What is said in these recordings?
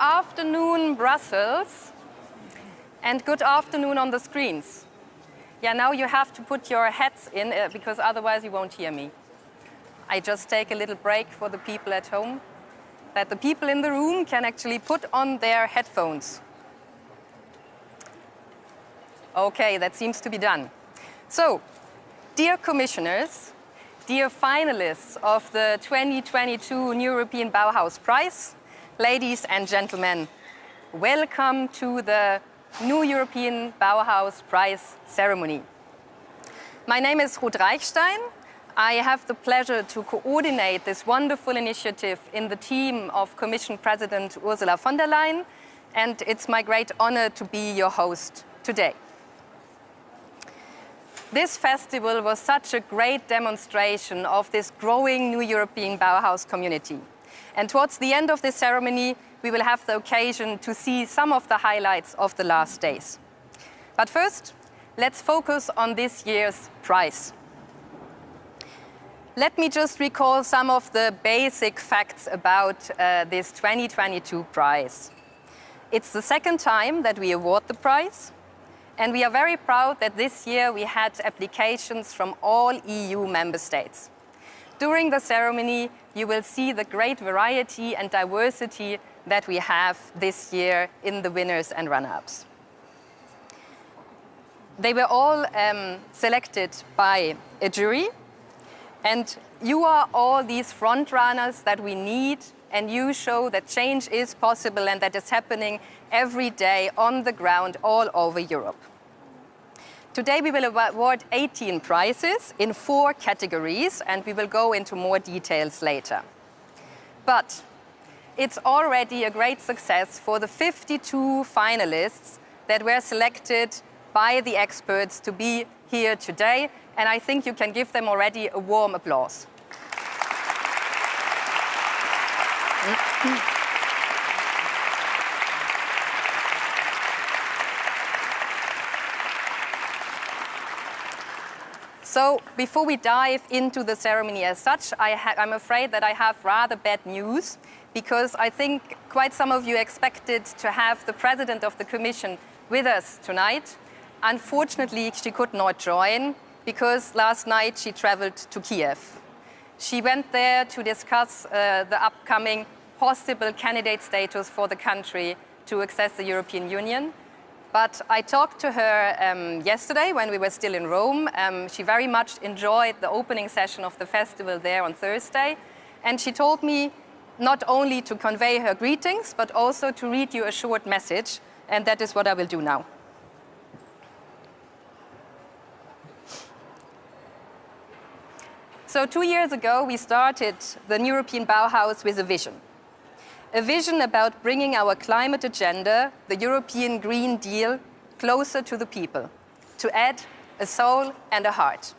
afternoon, Brussels, and good afternoon on the screens. Yeah, now you have to put your heads in because otherwise you won't hear me. I just take a little break for the people at home, that the people in the room can actually put on their headphones. Okay, that seems to be done. So, dear commissioners, dear finalists of the 2022 New European Bauhaus Prize, ladies and gentlemen, welcome to the New European Bauhaus Prize ceremony. My name is Ruth Reichstein. I have the pleasure to coordinate this wonderful initiative in the team of Commission President Ursula von der Leyen, and it's my great honor to be your host today. This festival was such a great demonstration of this growing New European Bauhaus community. And towards the end of this ceremony, we will have the occasion to see some of the highlights of the last days. But first, let's focus on this year's prize. Let me just recall some of the basic facts about this 2022 prize. It's the second time that we award the prize, and we are very proud that this year we had applications from all EU member states. During the ceremony, you will see the great variety and diversity that we have this year in the winners and runners-ups. They were all selected by a jury, and you are all these front runners that we need, and you show that change is possible and that is happening every day on the ground all over Europe. Today we will award 18 prizes in 4 categories, and we will go into more details later. But it's already a great success for the 52 finalists that were selected by the experts to be here today, and I think you can give them already a warm applause. So before we dive into the ceremony as such, I'm afraid that I have rather bad news, because I think quite some of you expected to have the President of the Commission with us tonight. Unfortunately, she could not join because last night she traveled to Kiev. She went there to discuss the upcoming possible candidate status for the country to access the European Union. But I talked to her yesterday when we were still in Rome. She very much enjoyed the opening session of the festival there on Thursday. And she told me not only to convey her greetings, but also to read you a short message. And that is what I will do now. So 2 years ago, we started the European Bauhaus with a vision. A vision about bringing our climate agenda, the European Green Deal, closer to the people, to add a soul and a heart.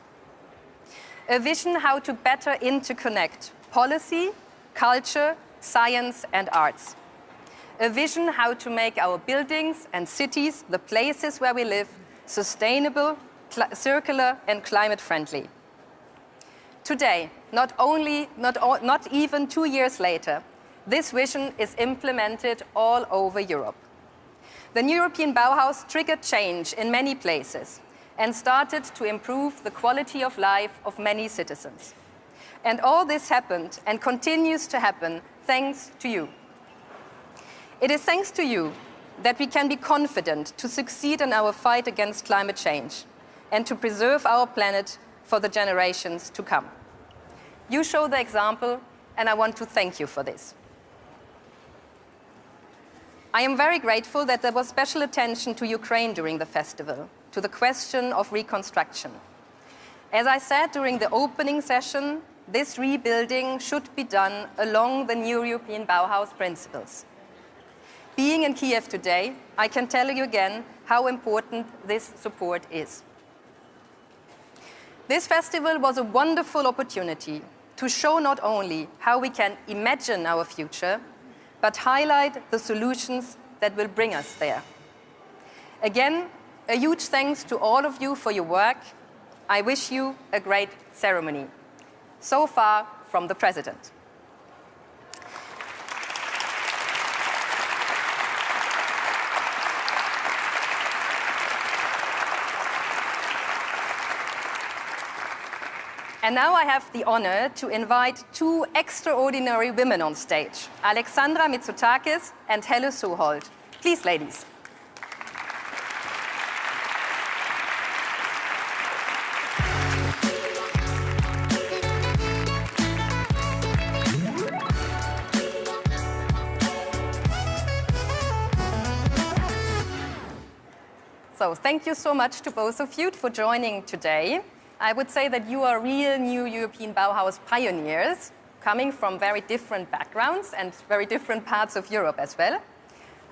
A vision how to better interconnect policy, culture, science and arts. A vision how to make our buildings and cities, the places where we live, sustainable, circular and climate friendly. Today, not even 2 years later, this vision is implemented all over Europe. The European Bauhaus triggered change in many places and started to improve the quality of life of many citizens. And all this happened and continues to happen thanks to you. It is thanks to you that we can be confident to succeed in our fight against climate change and to preserve our planet for the generations to come. You show the example, and I want to thank you for this. I am very grateful that there was special attention to Ukraine during the festival, to the question of reconstruction. As I said during the opening session, this rebuilding should be done along the new European Bauhaus principles. Being in Kiev today, I can tell you again how important this support is. This festival was a wonderful opportunity to show not only how we can imagine our future, but highlight the solutions that will bring us there. Again, a huge thanks to all of you for your work. I wish you a great ceremony. So far from the President. And now I have the honor to invite two extraordinary women on stage, Alexandra Mitsotakis and Helle Soholt. Please, ladies. So thank you so much to both of you for joining today. I would say that you are real new European Bauhaus pioneers, coming from very different backgrounds and very different parts of Europe as well.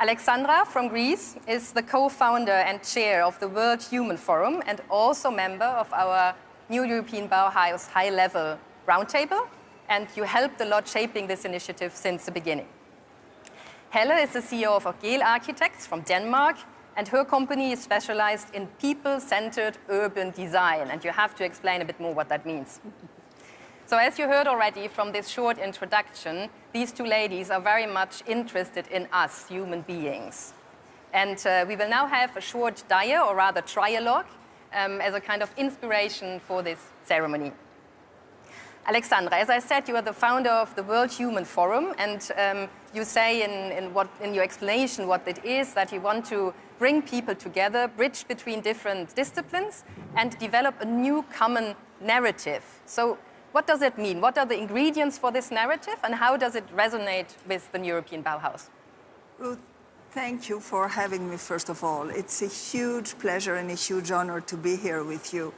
Alexandra from Greece is the co-founder and chair of the World Human Forum and also member of our new European Bauhaus high-level roundtable, and you helped a lot shaping this initiative since the beginning. Helle is the CEO of Gel Architects from Denmark, and her company is specialized in people-centered urban design, and you have to explain a bit more what that means. So as you heard already from this short introduction, these two ladies are very much interested in us, human beings. And we will now have a short dia, or rather trialogue, as a kind of inspiration for this ceremony. Alexandra, as I said, you are the founder of the World Human Forum, and you say in your explanation what it is, that you want to bring people together, bridge between different disciplines, and develop a new common narrative. So what does it mean? What are the ingredients for this narrative, and how does it resonate with the European Bauhaus? Well, thank you for having me, first of all. It's a huge pleasure and a huge honor to be here with you.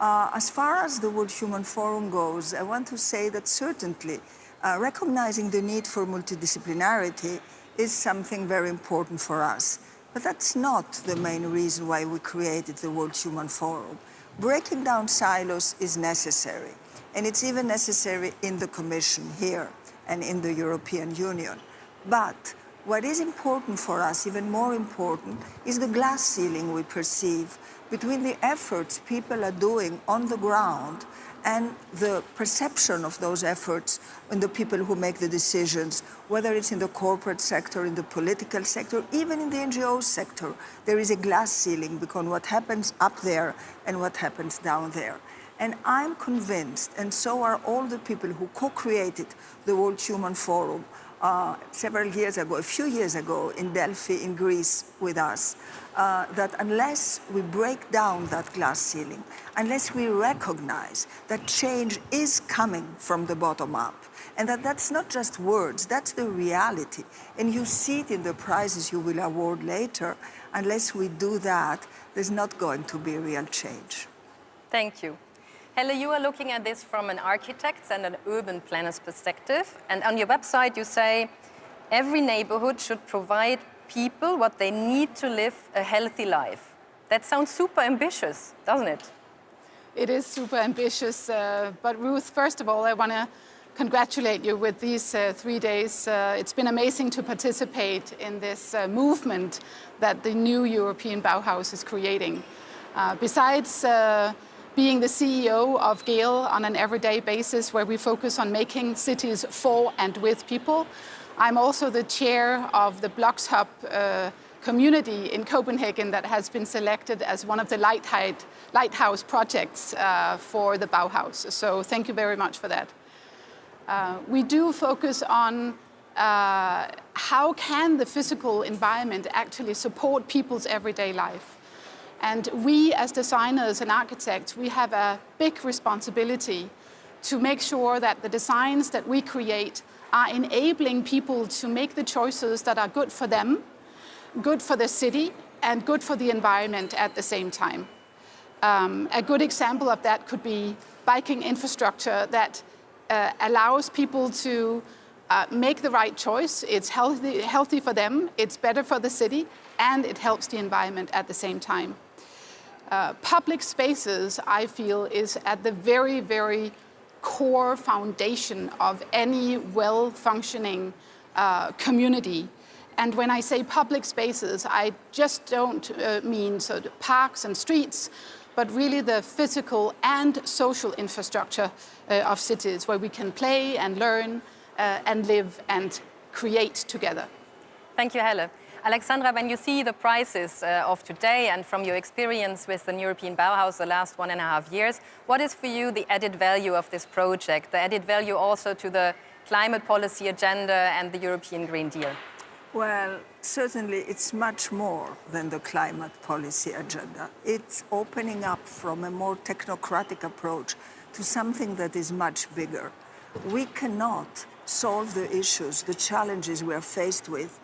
As far as the World Human Forum goes, I want to say that certainly recognizing the need for multidisciplinarity is something very important for us. But that's not the main reason why we created the World Human Forum. Breaking down silos is necessary, and it's even necessary in the Commission here and in the European Union. But what is important for us, even more important, is the glass ceiling we perceive between the efforts people are doing on the ground and the perception of those efforts in the people who make the decisions, whether it's in the corporate sector, in the political sector, even in the NGO sector. There is a glass ceiling between what happens up there and what happens down there. And I'm convinced, and so are all the people who co-created the World Human Forum several years ago, a few years ago, in Delphi, in Greece, with us, that unless we break down that glass ceiling, unless we recognize that change is coming from the bottom up, and that that's not just words, that's the reality, and you see it in the prizes you will award later, unless we do that, there's not going to be real change. Thank you. Helle, you are looking at this from an architect's and an urban planner's perspective. And on your website, you say, every neighborhood should provide people what they need to live a healthy life. That sounds super ambitious, doesn't it? It is super ambitious. But Ruth, first of all, I want to congratulate you with these 3 days. It's been amazing to participate in this movement that the new European Bauhaus is creating. Besides being the CEO of Gel on an everyday basis, where we focus on making cities for and with people, I'm also the chair of the Blocks Hub community in Copenhagen that has been selected as one of the lighthouse projects for the Bauhaus. So thank you very much for that. We do focus on how can the physical environment actually support people's everyday life. And we, as designers and architects, we have a big responsibility to make sure that the designs that we create are enabling people to make the choices that are good for them, good for the city, and good for the environment at the same time. A good example of that could be biking infrastructure that allows people to make the right choice. It's healthy for them, it's better for the city, and it helps the environment at the same time. Public spaces, I feel, is at the very, very core foundation of any well-functioning community. And when I say public spaces, I just don't mean sort of parks and streets, but really the physical and social infrastructure of cities where we can play and learn and live and create together. Thank you, Helle. Alexandra, when you see the prices of today and from your experience with the European Bauhaus the last 1.5 years, what is for you the added value of this project, the added value also to the climate policy agenda and the European Green Deal? Well, certainly it's much more than the climate policy agenda. It's opening up from a more technocratic approach to something that is much bigger. We cannot solve the issues, the challenges we are faced with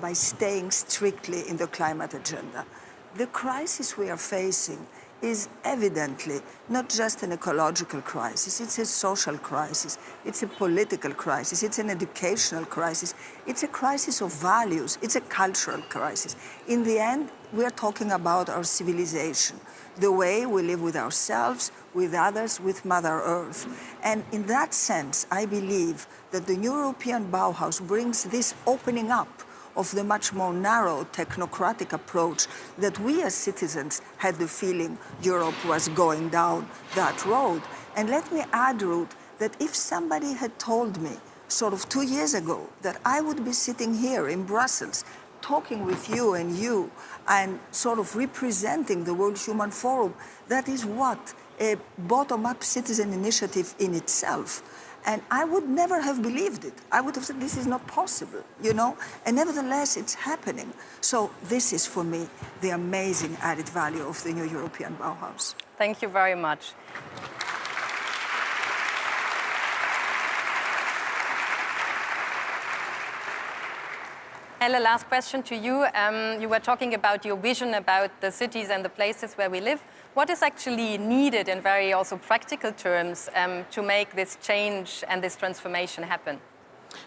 by staying strictly in the climate agenda. The crisis we are facing is evidently not just an ecological crisis, it's a social crisis, it's a political crisis, it's an educational crisis, it's a crisis of values, it's a cultural crisis. In the end, we are talking about our civilization, the way we live with ourselves, with others, with Mother Earth. And in that sense, I believe that the European Bauhaus brings this opening up of the much more narrow technocratic approach that we as citizens had the feeling Europe was going down that road. And let me add, Ruth, that if somebody had told me sort of 2 years ago that I would be sitting here in Brussels talking with you and sort of representing the World Human Forum, that is what a bottom-up citizen initiative in itself. And I would never have believed it. I would have said, this is not possible, you know? And nevertheless, it's happening. So this is, for me, the amazing added value of the new European Bauhaus. Thank you very much. Helle, last question to you. You were talking about your vision about the cities and the places where we live. What is actually needed in very also practical terms to make this change and this transformation happen?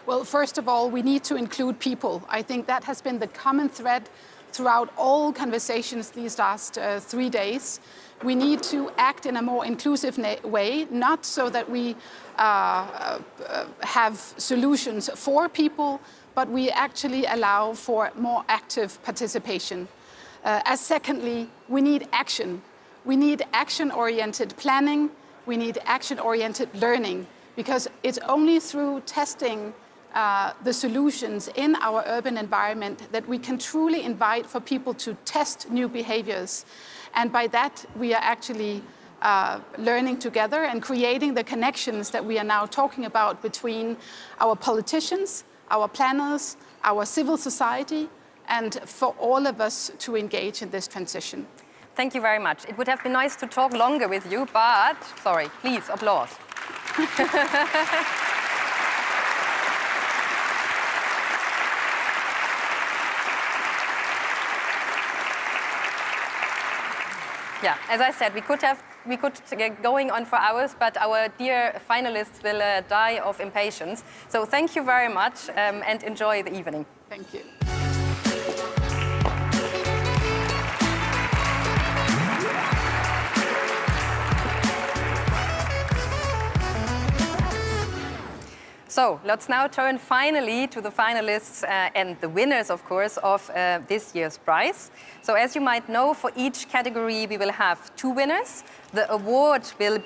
Well, first of all, we need to include people. I think that has been the common thread throughout all conversations these last 3 days. We need to act in a more inclusive way, not so that we have solutions for people, but we actually allow for more active participation. As secondly, we need action. We need action-oriented planning. We need action-oriented learning, because it's only through testing the solutions in our urban environment that we can truly invite for people to test new behaviors. And by that, we are actually learning together and creating the connections that we are now talking about between our politicians, our planners, our civil society, and for all of us to engage in this transition. Thank you very much. It would have been nice to talk longer with you, but, sorry, please, applause. Yeah, as I said, we could get going on for hours, but our dear finalists will die of impatience. So thank you very much and enjoy the evening. Thank you. So let's now turn finally to the finalists and the winners, of course, of this year's prize. So as you might know, for each category we will have 2 winners. The award will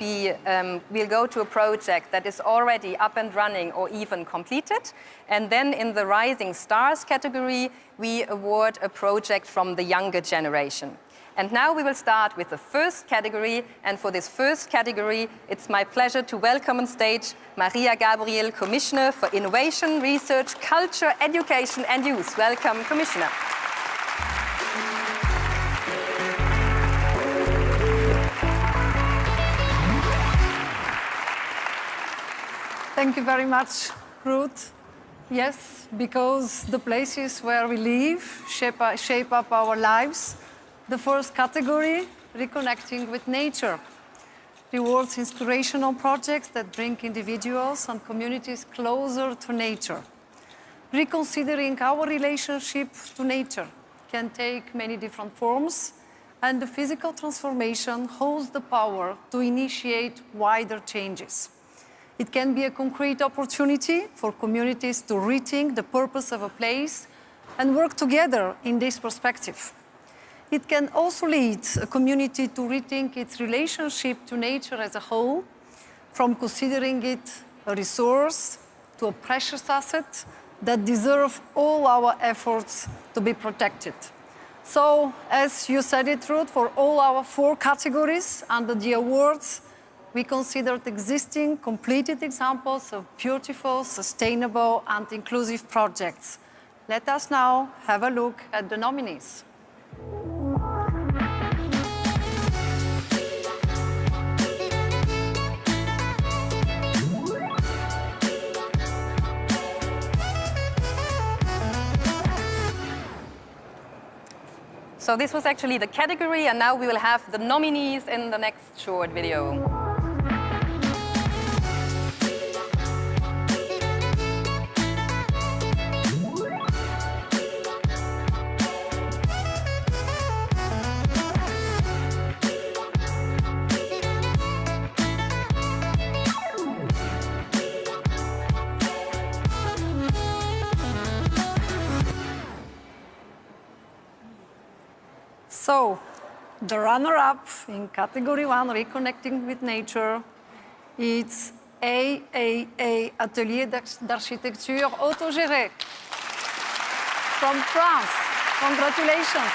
go to a project that is already up and running or even completed. And then in the Rising Stars category, we award a project from the younger generation. And now we will start with the first category. And for this first category, it's my pleasure to welcome on stage Maria Gabriel, Commissioner for Innovation, Research, Culture, Education and Youth. Welcome, Commissioner. Thank you very much, Ruth. Yes, because the places where we live shape up our lives. The first category, Reconnecting with Nature, rewards inspirational projects that bring individuals and communities closer to nature. Reconsidering our relationship to nature can take many different forms, and the physical transformation holds the power to initiate wider changes. It can be a concrete opportunity for communities to rethink the purpose of a place and work together in this perspective. It can also lead a community to rethink its relationship to nature as a whole, from considering it a resource to a precious asset that deserve all our efforts to be protected. So, as you said it, Ruth, for all our 4 categories under the awards, we considered existing completed examples of beautiful, sustainable, and inclusive projects. Let us now have a look at the nominees. So this was actually the category, and now we will have the nominees in the next short video. So, the runner-up in category 1, Reconnecting with Nature, it's AAA, Atelier d'Architecture Autogéré from France. Congratulations.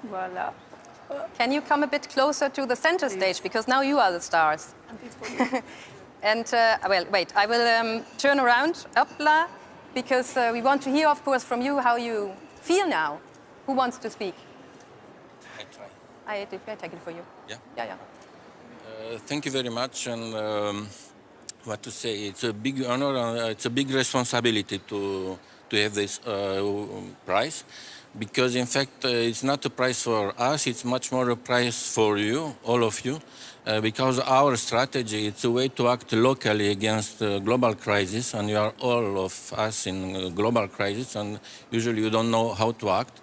Voilà. Can you come a bit closer to the center stage, because now you are the stars. And, well, wait, I will turn around, up là, because we want to hear, of course, from you how you feel now. Who wants to speak? I try. I take it for you. Yeah. Yeah. Thank you very much. And what to say? It's a big honor and it's a big responsibility to have this prize, because in fact it's not a prize for us. It's much more a prize for you, all of you, because our strategy, it's a way to act locally against global crisis, and you are all of us in a global crisis, and usually you don't know how to act.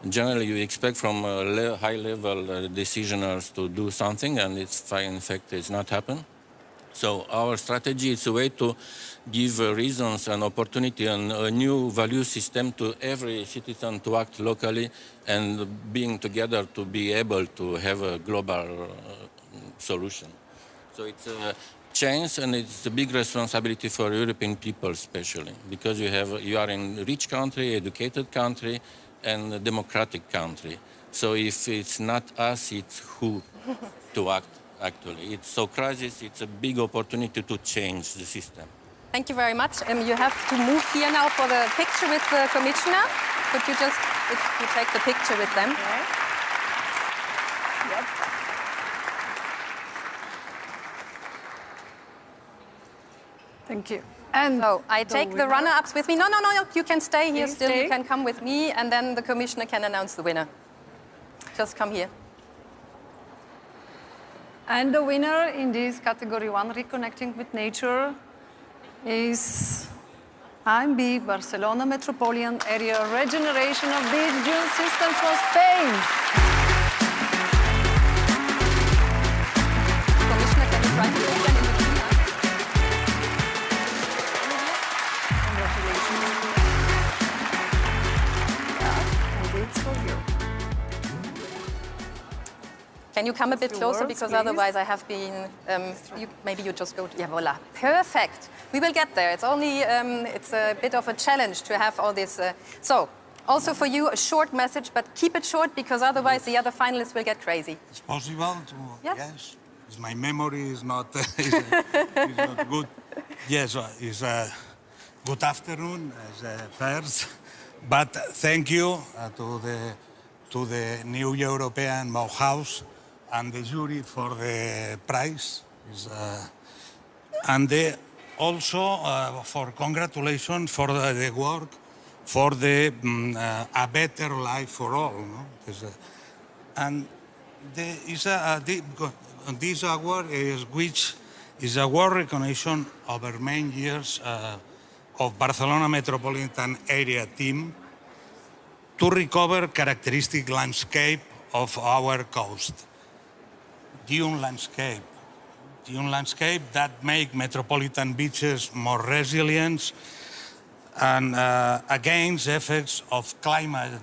Generally, you expect from high-level decisioners to do something, and in fact, it's not happened. So our strategy is a way to give reasons and opportunity and a new value system to every citizen to act locally and being together to be able to have a global solution. So it's a chance, and it's a big responsibility for European people especially, because you are in a rich country, educated country, and a democratic country. So if it's not us, it's who to act. Actually, it's crisis. It's a big opportunity to change the system. Thank you very much. You have to move here now for the picture with the commissioner. Could you just, if you take the picture with them? Okay. Yep. Thank you. And so I take the runner-ups with me. No, you can stay here. Please still. stay. You can come with me, and then the commissioner can announce the winner. Just come here. And the winner in this category 1, Reconnecting with Nature, is AMB, Barcelona Metropolitan Area Regeneration of Beach Dune System for Spain. Commissioner, can you try to put them in between us? Congratulations. Yeah, and it's for you. Can you come a bit closer, words, because please. otherwise I have been. Maybe you just go. Yeah, voila, perfect. We will get there. It's only it's a bit of a challenge to have all this. So, also for you, a short message, but keep it short, because otherwise the other finalists will get crazy. It's possible to. Yes. Yes. My memory is not is not good. Yes, it's a good afternoon as first, but thank you to the new European Bauhaus and the jury for the prize, and also for congratulations for the work for the a better life for all. No? And this award which is a award recognition over many years of Barcelona Metropolitan Area team to recover characteristic landscape of our coast. Dune landscape, dune landscape that make metropolitan beaches more resilient and against effects of climate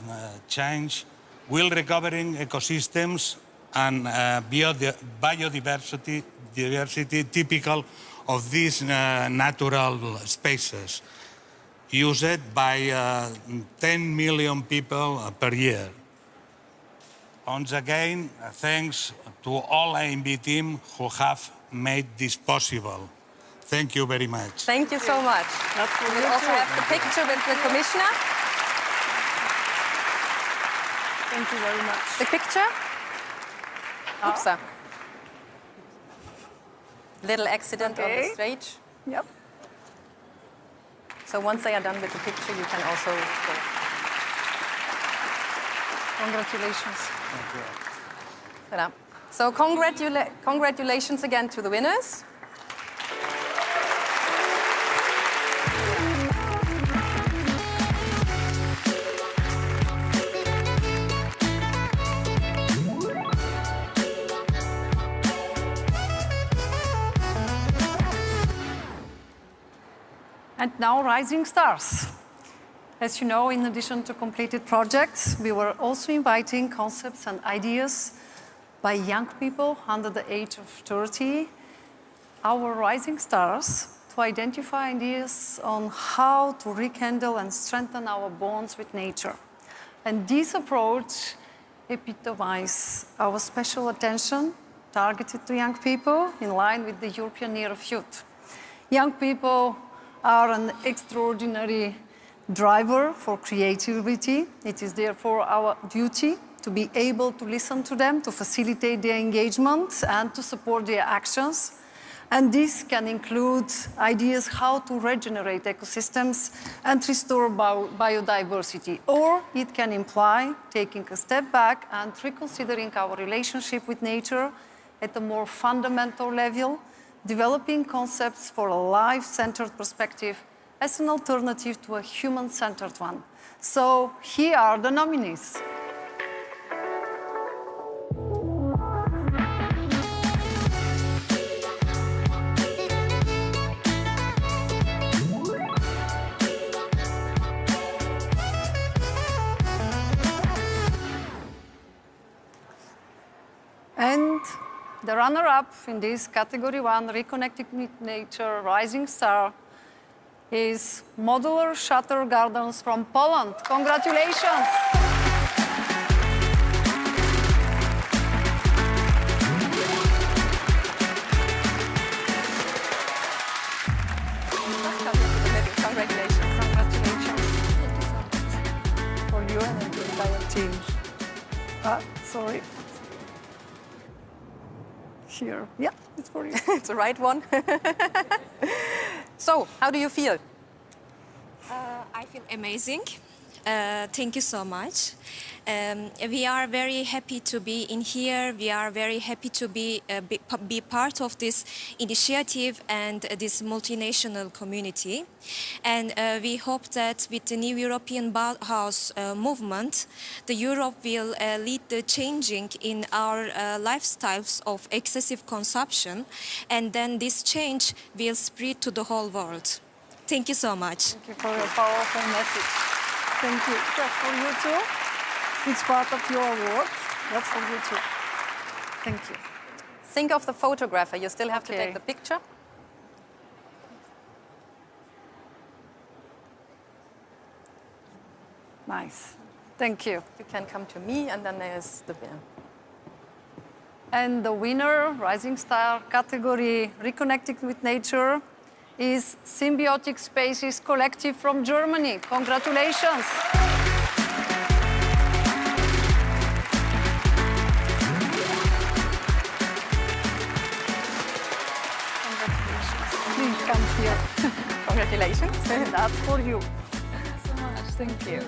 change, while recovering ecosystems and biodiversity typical of these natural spaces, used by 10 million people per year. Once again, thanks to all AMB team who have made this possible. Thank you very much. Thank you so much. We also have the picture with the commissioner. Thank you very much. The picture. Oops. Little accident on the stage. Yep. So once they are done with the picture, you can also go. Congratulations. Ta-da. So congratulations again to the winners. And now Rising Stars. As you know, in addition to completed projects, we were also inviting concepts and ideas by young people under the age of 30, our Rising Stars, to identify ideas on how to rekindle and strengthen our bonds with nature. And this approach epitomizes our special attention targeted to young people in line with the European Year of Youth. Young people are an extraordinary driver for creativity. It is therefore our duty to be able to listen to them, to facilitate their engagement and to support their actions. And this can include ideas how to regenerate ecosystems and restore biodiversity. Or it can imply taking a step back and reconsidering our relationship with nature at a more fundamental level, developing concepts for a life-centered perspective as an alternative to a human-centered one. So here are the nominees. And the runner-up in this category 1, Reconnecting with Nature, Rising Star, is Modular Shutter Gardens from Poland. Congratulations! Congratulations. Congratulations. Thank you so much. For you and the entire team. Sorry. Here. Yeah, it's for you. It's the right one. So, how do you feel? I feel amazing. Thank you so much. We are very happy to be in here. We are very happy to be part of this initiative and this multinational community. And we hope that with the new European Bauhaus movement, the Europe will lead the changing in our lifestyles of excessive consumption, and then this change will spread to the whole world. Thank you so much. Thank you for your powerful message. Thank you. That's for you too. It's part of your work. That's for you too. Thank you. Think of the photographer. You still have to Okay. take the picture. Nice. Thank you. You can come to me, and then there's the winner. And the winner, Rising Star category, Reconnecting with Nature, is Symbiotic Spaces Collective from Germany. Congratulations. Please come here. Congratulations. And that's for you. Thank you so much. Thank you.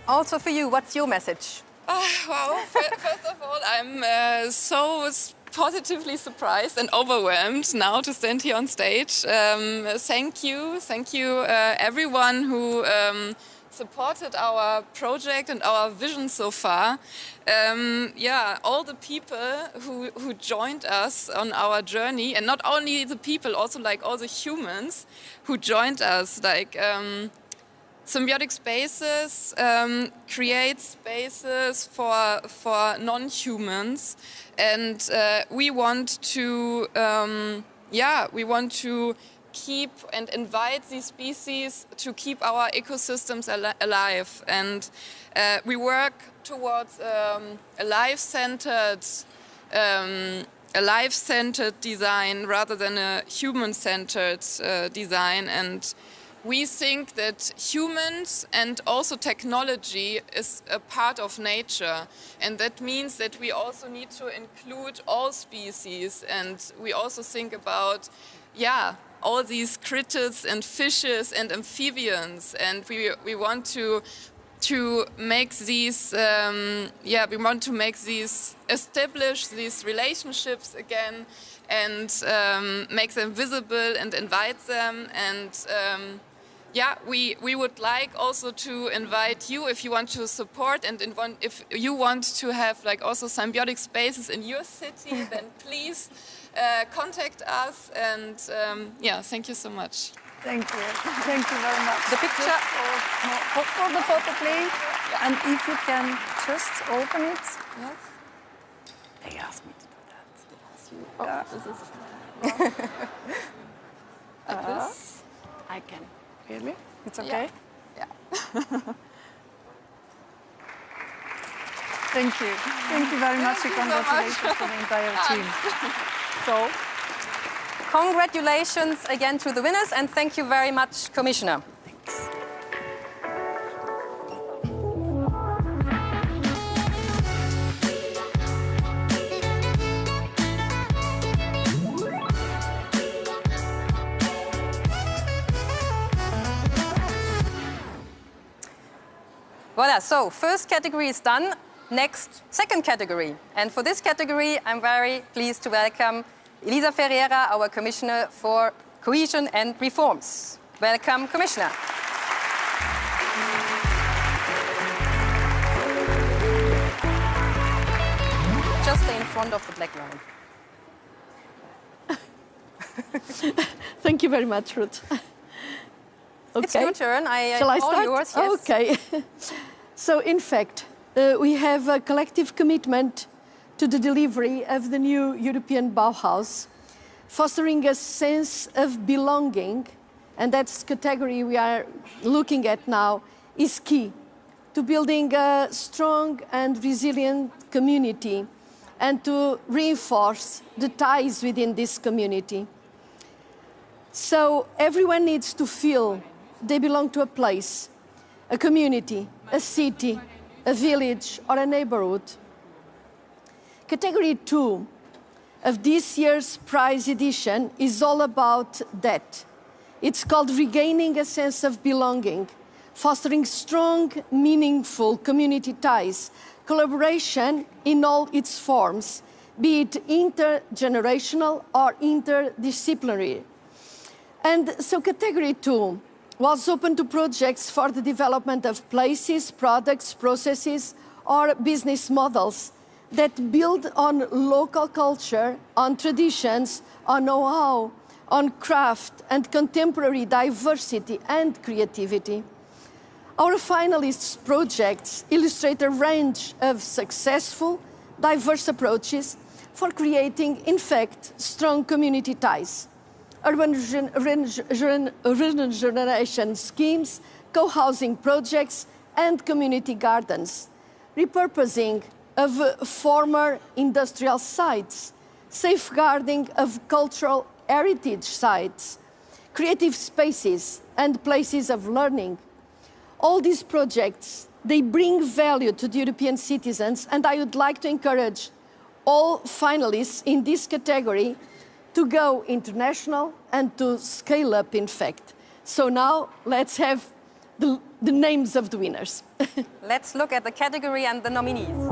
Also for you, what's your message? Wow, first of all, I'm so positively surprised and overwhelmed now to stand here on stage. Thank you everyone who supported our project and our vision so far. All the people who joined us on our journey, and not only the people, also like all the humans who joined us, like symbiotic spaces create spaces for non-humans, and we want to keep and invite these species to keep our ecosystems alive, and we work towards a life-centered design rather than a human-centered design. And we think that humans and also technology is a part of nature, and that means that we also need to include all species, and we also think about all these critters and fishes and amphibians, and we want to make these establish these relationships again, and make them visible and invite them. And we would like also to invite you, if you want to support and if you want to have like also symbiotic spaces in your city, then please contact us. And thank you so much. Thank you. Thank you very much. The picture. For the photo, please. Yeah. And if you can just open it. Yes. They asked me to do that. This is like this. I can. Really? It's okay? Yeah. Thank you. Thank you very much. Thank you so Congratulations much. to the entire team. So, congratulations again to the winners, and thank you very much, Commissioner. thanks. Voila, so first category is done. Next, second category. And for this category, I'm very pleased to welcome Elisa Ferreira, our Commissioner for Cohesion and Reforms. Welcome, Commissioner. Just stay in front of the black line. Thank you very much, Ruth. Okay. It's your turn. Shall I all start? yours. Yes. Okay. So, in fact, we have a collective commitment to the delivery of the new European Bauhaus, fostering a sense of belonging, and that's the category we are looking at now, is key to building a strong and resilient community and to reinforce the ties within this community. So everyone needs to feel they belong to a place, a community, a city, a village, or a neighborhood. Category 2 of this year's prize edition is all about that. It's called Regaining a Sense of Belonging, fostering strong, meaningful community ties, collaboration in all its forms, be it intergenerational or interdisciplinary. And so category 2 was open to projects for the development of places, products, processes, or business models that build on local culture, on traditions, on know-how, on craft and contemporary diversity and creativity. Our finalists' projects illustrate a range of successful, diverse approaches for creating, in fact, strong community ties. Urban regeneration schemes, co-housing projects, and community gardens, repurposing of former industrial sites, safeguarding of cultural heritage sites, creative spaces, and places of learning. All these projects, they bring value to the European citizens, and I would like to encourage all finalists in this category to go international and to scale up, in fact. So now let's have the names of the winners. Let's look at the category and the nominees.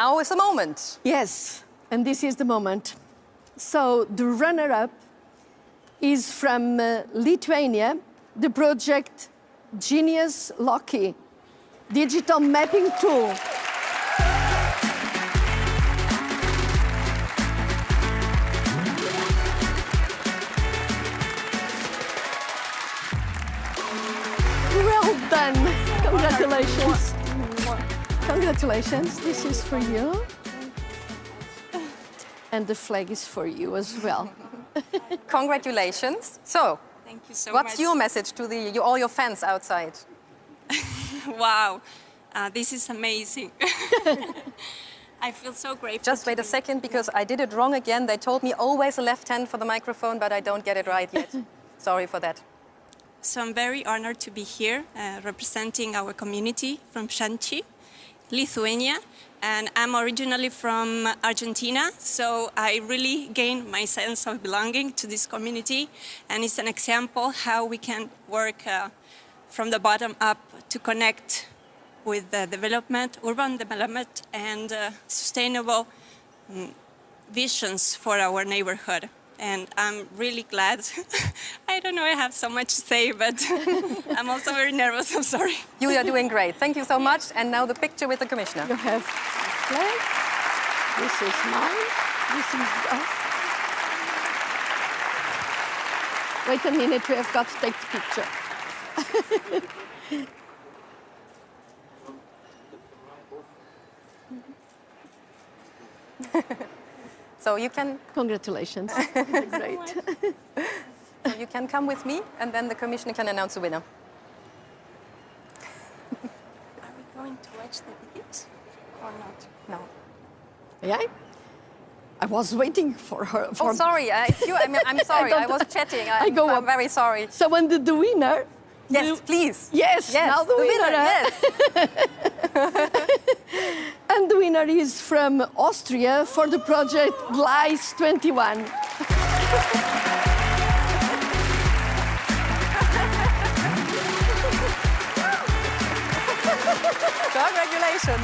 now is the moment. Yes, and this is the moment. So the runner-up is from Lithuania, the project Genius Loki, digital mapping tool. Well done. Congratulations. Congratulations. This is for you. And the flag is for you as well. Congratulations. So, Thank you so what's much. your message to all your fans outside? Wow, this is amazing. I feel so grateful. Just wait a second, because I did it wrong again. They told me always a left hand for the microphone, but I don't get it right yet. Sorry for that. So I'm very honored to be here representing our community from Shanxi, Lithuania. And I'm originally from Argentina, so I really gained my sense of belonging to this community. And it's an example how we can work from the bottom up to connect with the development, urban development, and sustainable visions for our neighborhood. And I'm really glad. I don't know, I have so much to say, but I'm also very nervous, I'm sorry. You are doing great. Thank you so much. And now the picture with the commissioner. You have flag. This is mine. This is yours. Wait a minute, we have got to take the picture. So you can... Congratulations. Great. So you can come with me, and then the commissioner can announce the winner. Are we going to watch the videos or not? No. Yeah? I was waiting for her. Oh, sorry. It's you. I'm sorry. I was chatting. I'm very sorry. So when the winner... Yes, please. Yes, now the winner. Yes. And the winner is from Austria for the project Gleis 21. Congratulations.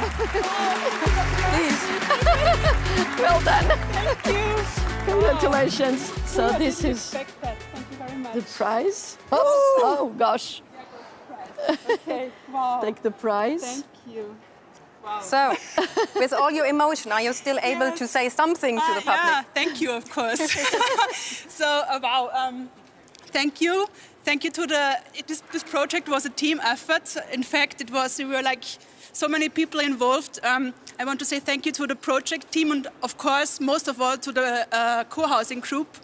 Please. Well done. Thank you. Congratulations. So this is Respect that. Thank you very much. the prize. Oh gosh. Okay. Wow. Take the prize. Thank you. Wow. So, with all your emotion, are you still able to say something to the public? Yeah, thank you, of course. So, wow, thank you. Thank you to this project was a team effort. In fact, we were like so many people involved. I want to say thank you to the project team and, of course, most of all to the co-housing group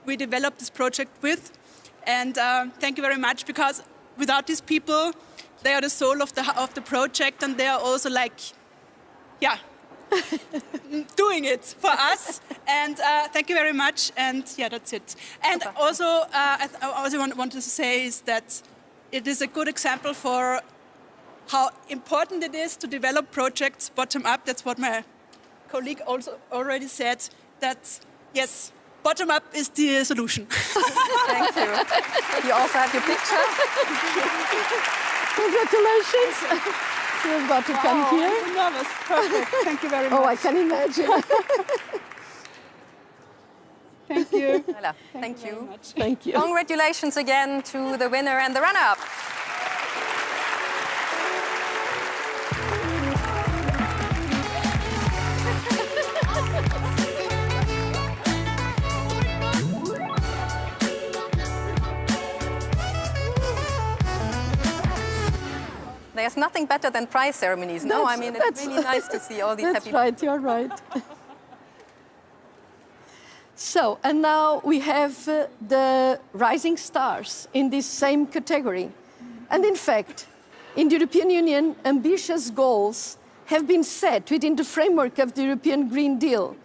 we developed this project with. And thank you very much, because without these people, they are the soul of the project, and they are also like, yeah, doing it for us. And thank you very much. And yeah, that's it. And also, I also want to say is that it is a good example for how important it is to develop projects bottom up. That's what my colleague also already said. That yes, bottom up is the solution. Thank you. You also have your picture. Congratulations. You've got to come here. I'm so nervous. Perfect. Thank you very much. Oh, I can imagine. Thank you. Voilà. Thank you. Very much. Thank you. Congratulations again to the winner and the runner-up. There's nothing better than prize ceremonies. No, I mean, it's really nice to see all these That's happy right, you're right. So, and now we have the rising stars in this same category. And in fact, in the European Union, ambitious goals have been set within the framework of the European Green Deal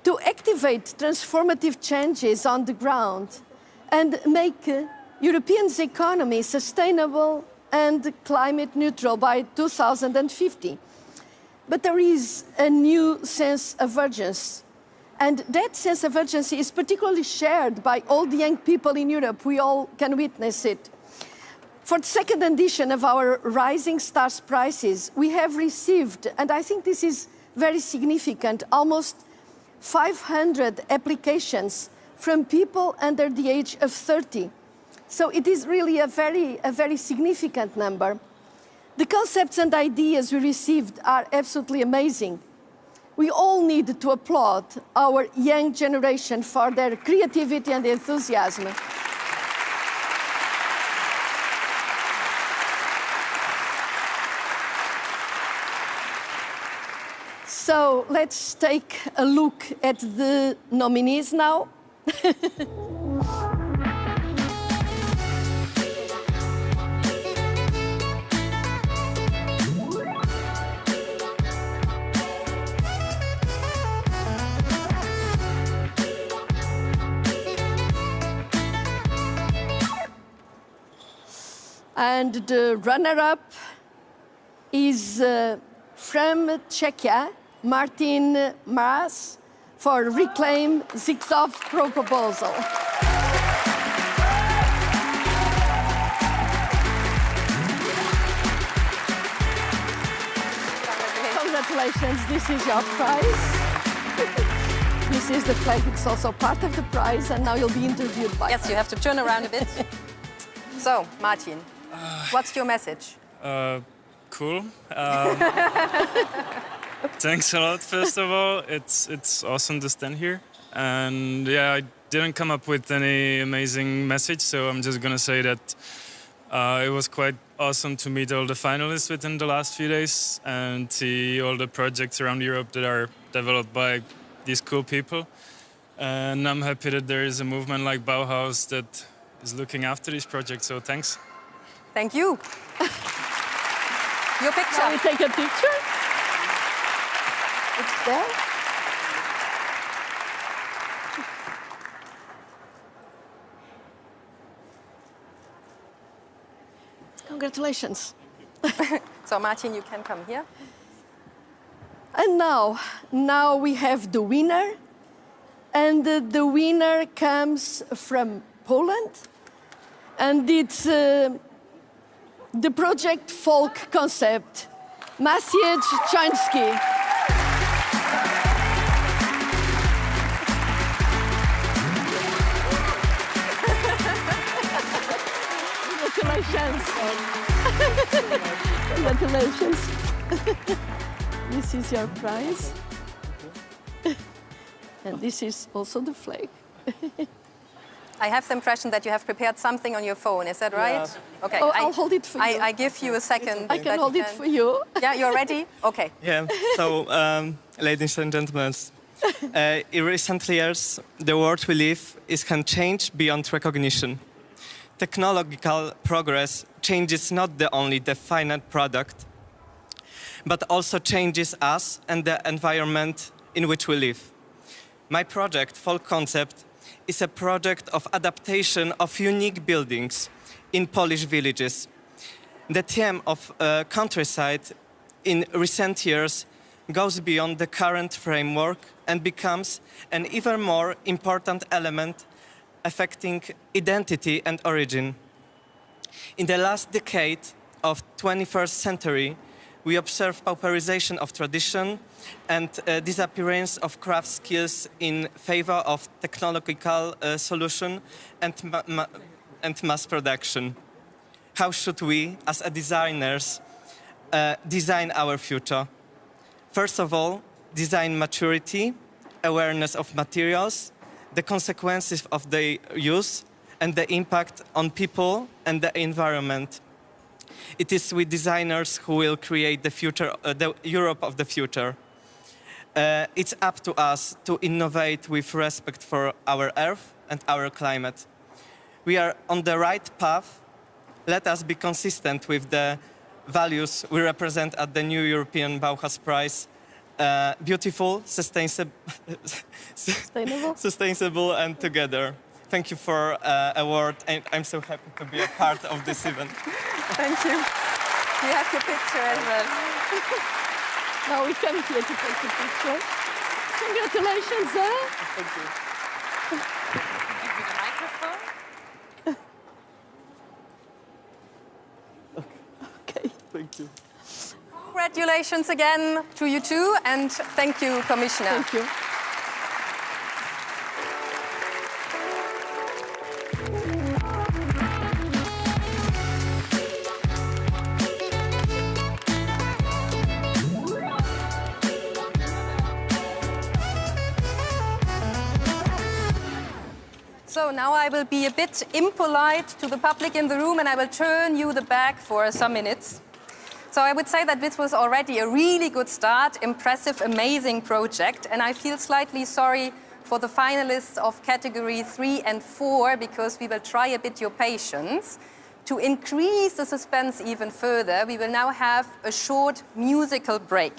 to activate transformative changes on the ground and make Europe's economy sustainable and climate neutral by 2050. But there is a new sense of urgency. And that sense of urgency is particularly shared by all the young people in Europe. We all can witness it. For the second edition of our Rising Stars prizes, we have received, and I think this is very significant, almost 500 applications from people under the age of 30. So it is really a very significant number. The concepts and ideas we received are absolutely amazing. We all need to applaud our young generation for their creativity and enthusiasm. So let's take a look at the nominees now. And the runner-up is from Czechia, Martin Maras, for Reclaim Zigzag Proposal. Congratulations, this is your prize. This is the flag, it's also part of the prize, and now you'll be interviewed by Yes, you have to turn around a bit. So, Martin, what's your message? Cool. Thanks a lot, first of all. It's awesome to stand here. And yeah, I didn't come up with any amazing message, so I'm just gonna say that it was quite awesome to meet all the finalists within the last few days and see all the projects around Europe that are developed by these cool people. And I'm happy that there is a movement like Bauhaus that is looking after these projects, so thanks. Thank you. Your picture. Shall we take a picture? It's there. Congratulations. So, Martin, you can come here. And now we have the winner. And the winner comes from Poland. And it's the project folk concept, Maciej Czański. Congratulations. Congratulations. This is your prize. And this is also the flag. I have the impression that you have prepared something on your phone. Is that right? Yeah. Okay. Oh, I'll hold it for you. I give you a second. I can hold it for you. Yeah, you're ready? Okay. Yeah, so, ladies and gentlemen, in recent years, the world we live can change beyond recognition. Technological progress changes not only the final product, but also changes us and the environment in which we live. My project, Folk Concept, is a project of adaptation of unique buildings in Polish villages. The theme of countryside in recent years goes beyond the current framework and becomes an even more important element affecting identity and origin. In the last decade of 21st century, we observe pauperization of tradition and disappearance of craft skills in favor of technological solution and mass production. How should we, as designers, design our future? First of all, design maturity, awareness of materials, the consequences of their use, and the impact on people and the environment. It is we designers who will create the future, the Europe of the future. It's up to us to innovate with respect for our Earth and our climate. We are on the right path. Let us be consistent with the values we represent at the new European Bauhaus Prize. Beautiful, sustainable, and together. Thank you for award, and I'm so happy to be a part of this event. Thank you. You have your picture as well. Now we come here to take the picture. Congratulations, huh? Thank you. Give you the microphone. Okay. Thank you. Congratulations again to you too, and thank you, Commissioner. Thank you. So now I will be a bit impolite to the public in the room and I will turn you the back for some minutes. So I would say that this was already a really good start, impressive, amazing project, and I feel slightly sorry for the finalists of category 3 and 4 because we will try a bit your patience. To increase the suspense even further, we will now have a short musical break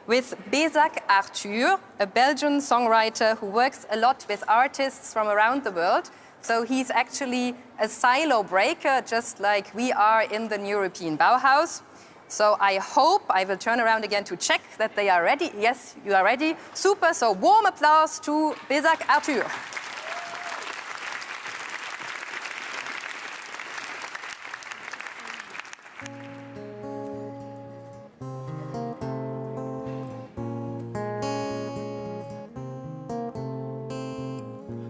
with Bézac Arthur, a Belgian songwriter who works a lot with artists from around the world. So he's actually a silo breaker, just like we are in the European Bauhaus. So I hope I will turn around again to check that they are ready. Yes, you are ready. Super, so warm applause to Bézac Arthur.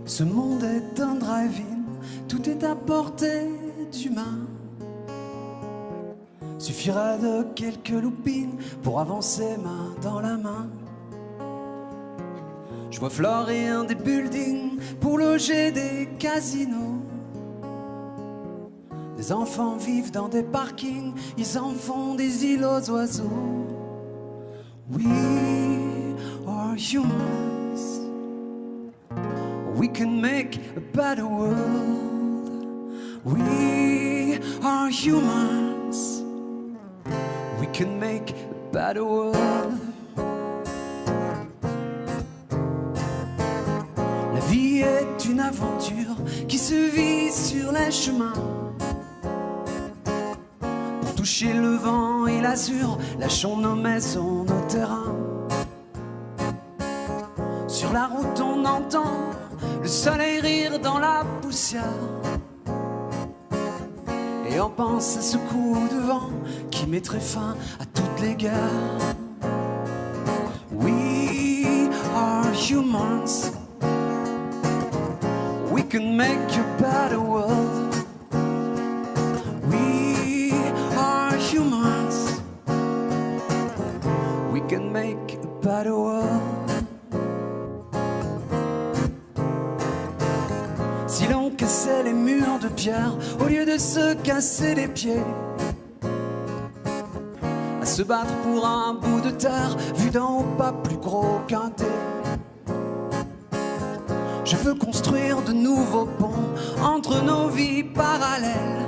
Ce monde est un drive-in, tout est à portée d'humain. Suffirait de quelques loopings pour avancer main dans la main. Je vois fleurir des buildings pour loger des casinos. Des enfants vivent dans des parkings, ils en font des îles aux oiseaux. We are humans. We can make a better world. We are humans. We can make a better world. La vie est une aventure qui se vit sur les chemins. Pour toucher le vent et l'azur, lâchons nos maisons, nos terrains. Sur la route on entend le soleil rire dans la poussière. Et on pense à ce coup de vent qui mettrait fin à toutes les guerres. We are humans. We can make a better world. We are humans. We can make a better world. Si l'on cassait les murs de pierre au lieu de se casser les pieds, à se battre pour un bout de terre vu d'en haut pas plus gros qu'un dé. Je veux construire de nouveaux ponts entre nos vies parallèles,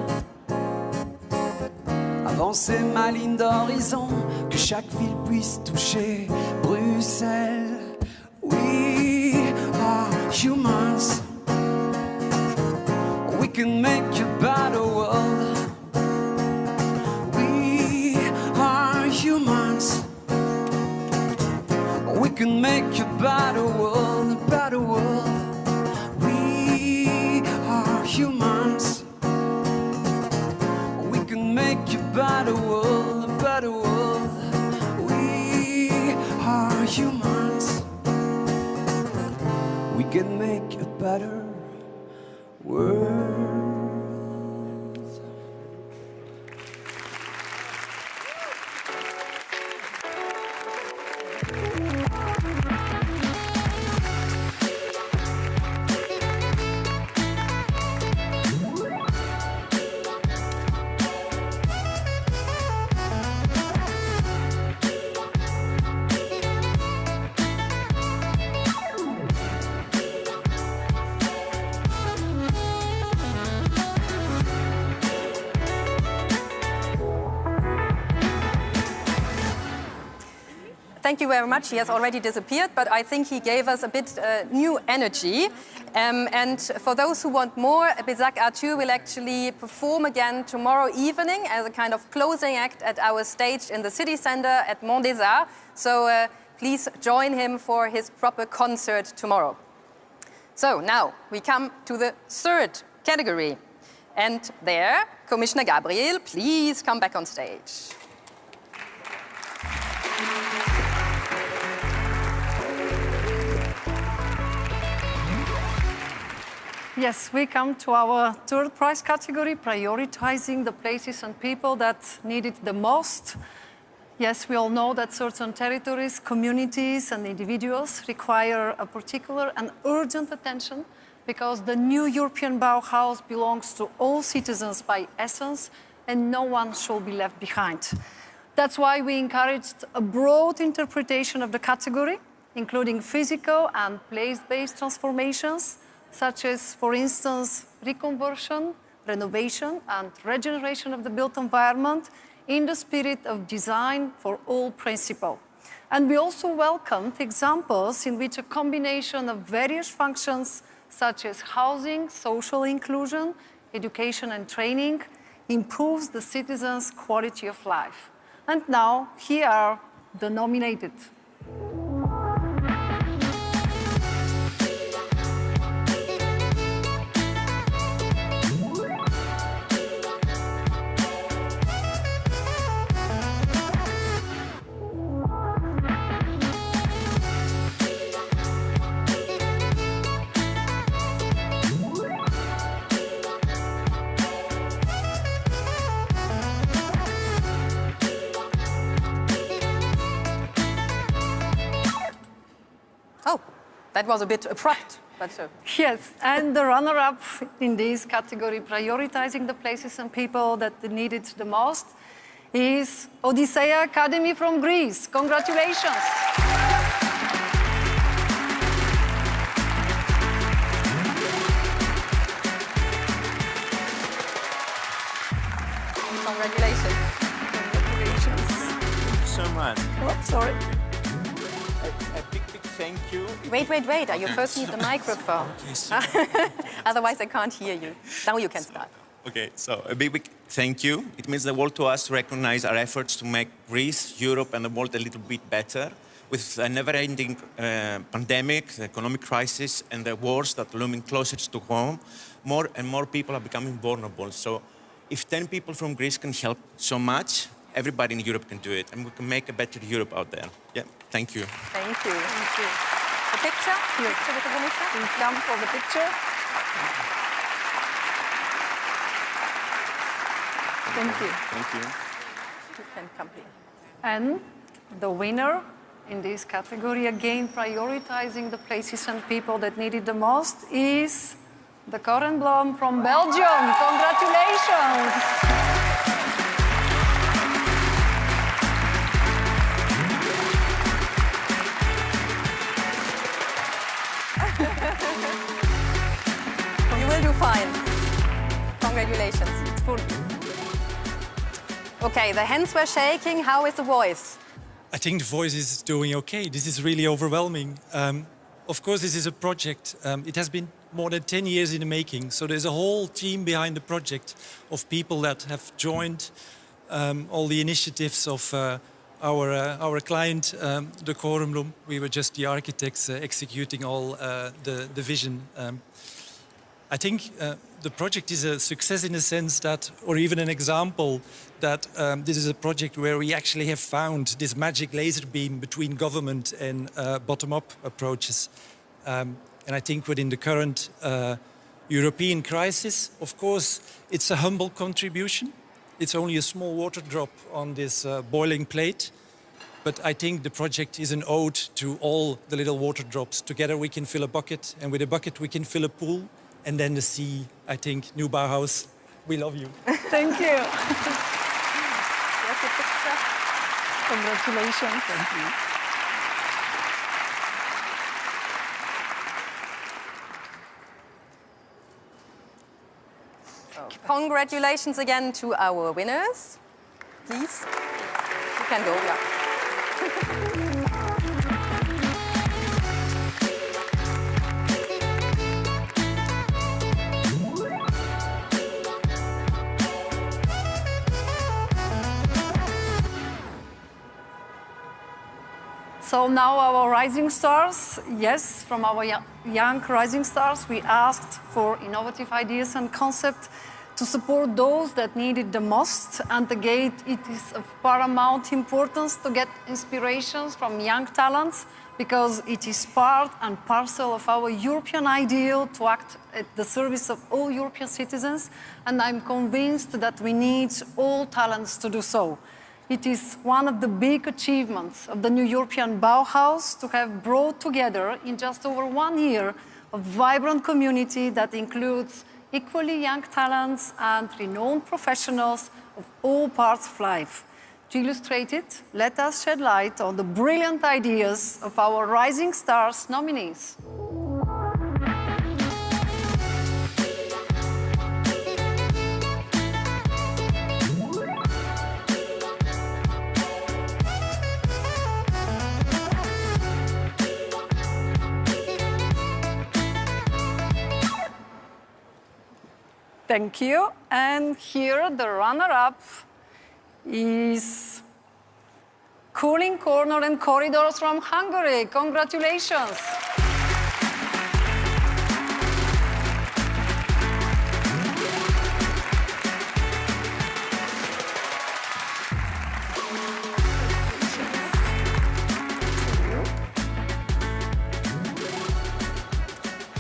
avancer ma ligne d'horizon, que chaque ville puisse toucher Bruxelles. We are humans. We can make a better world. We are humans. We can make a better world, a better world. We are humans. We can make a better world, a better world. We are humans. We can make a better world. Thank you very much. He has already disappeared, but I think he gave us a bit new energy. And for those who want more, Bézac Arthur will actually perform again tomorrow evening as a kind of closing act at our stage in the city center at Mont des Arts. So please join him for his proper concert tomorrow. So now we come to the third category. And there, Commissioner Gabriel, please come back on stage. Yes, we come to our third prize category, prioritizing the places and people that need it the most. Yes, we all know that certain territories, communities, and individuals require a particular and urgent attention because the new European Bauhaus belongs to all citizens by essence, and no one shall be left behind. That's why we encouraged a broad interpretation of the category, including physical and place-based transformations, such as, for instance, reconversion, renovation, and regeneration of the built environment in the spirit of design for all principle. And we also welcomed examples in which a combination of various functions, such as housing, social inclusion, education and training, improves the citizens' quality of life. And now, here are the nominated. That was a bit abrupt, but Yes, and the runner-up in this category, prioritizing the places and people that need it the most, is Odyssey Academy from Greece. Congratulations. Congratulations. Congratulations. Thank you so much. Oh, sorry. A big thank you. Wait. You first need the microphone. Otherwise, I can't hear you. Now you can start. Okay, so a big thank you. It means the world to us to recognize our efforts to make Greece, Europe, and the world a little bit better. With a never-ending pandemic, the economic crisis, and the wars that are looming closer to home, more and more people are becoming vulnerable. So if 10 people from Greece can help so much, everybody in Europe can do it, and we can make a better Europe out there. Yeah, thank you. Thank you. Thank you. The picture? Here. Picture with the commission? Please come for the picture. Thank you. Thank you. You can come here. And the winner in this category, again prioritizing the places and people that need it the most, is the Korenblom from Belgium. Congratulations. You will do fine. Congratulations. It's full. Okay, the hands were shaking. How is the voice? I think the voice is doing okay. This is really overwhelming. Of course, this is a project. It has been more than 10 years in the making. So there's a whole team behind the project of people that have joined all the initiatives of our client, the Korenblom. We were just the architects executing all the vision. I think the project is a success in the sense that, or even an example, that this is a project where we actually have found this magic laser beam between government and bottom-up approaches. And I think within the current European crisis, of course, it's a humble contribution. It's only a small water drop on this boiling plate. But I think the project is an ode to all the little water drops. Together we can fill a bucket, and with a bucket we can fill a pool, and then the sea. I think, new Bauhaus, we love you. Thank you. Congratulations. Thank you. Congratulations again to our winners. Please, you can go, yeah. So now our rising stars, yes, from our young rising stars, we asked for innovative ideas and concepts to support those that need it the most. And again, it is of paramount importance to get inspirations from young talents, because it is part and parcel of our European ideal to act at the service of all European citizens, and I'm convinced that we need all talents to do so. It is one of the big achievements of the new European Bauhaus to have brought together in just over 1 year a vibrant community that includes equally young talents and renowned professionals of all parts of life. To illustrate it, let us shed light on the brilliant ideas of our Rising Stars nominees. Thank you. And here the runner-up is Cooling Corner and Corridors from Hungary. Congratulations.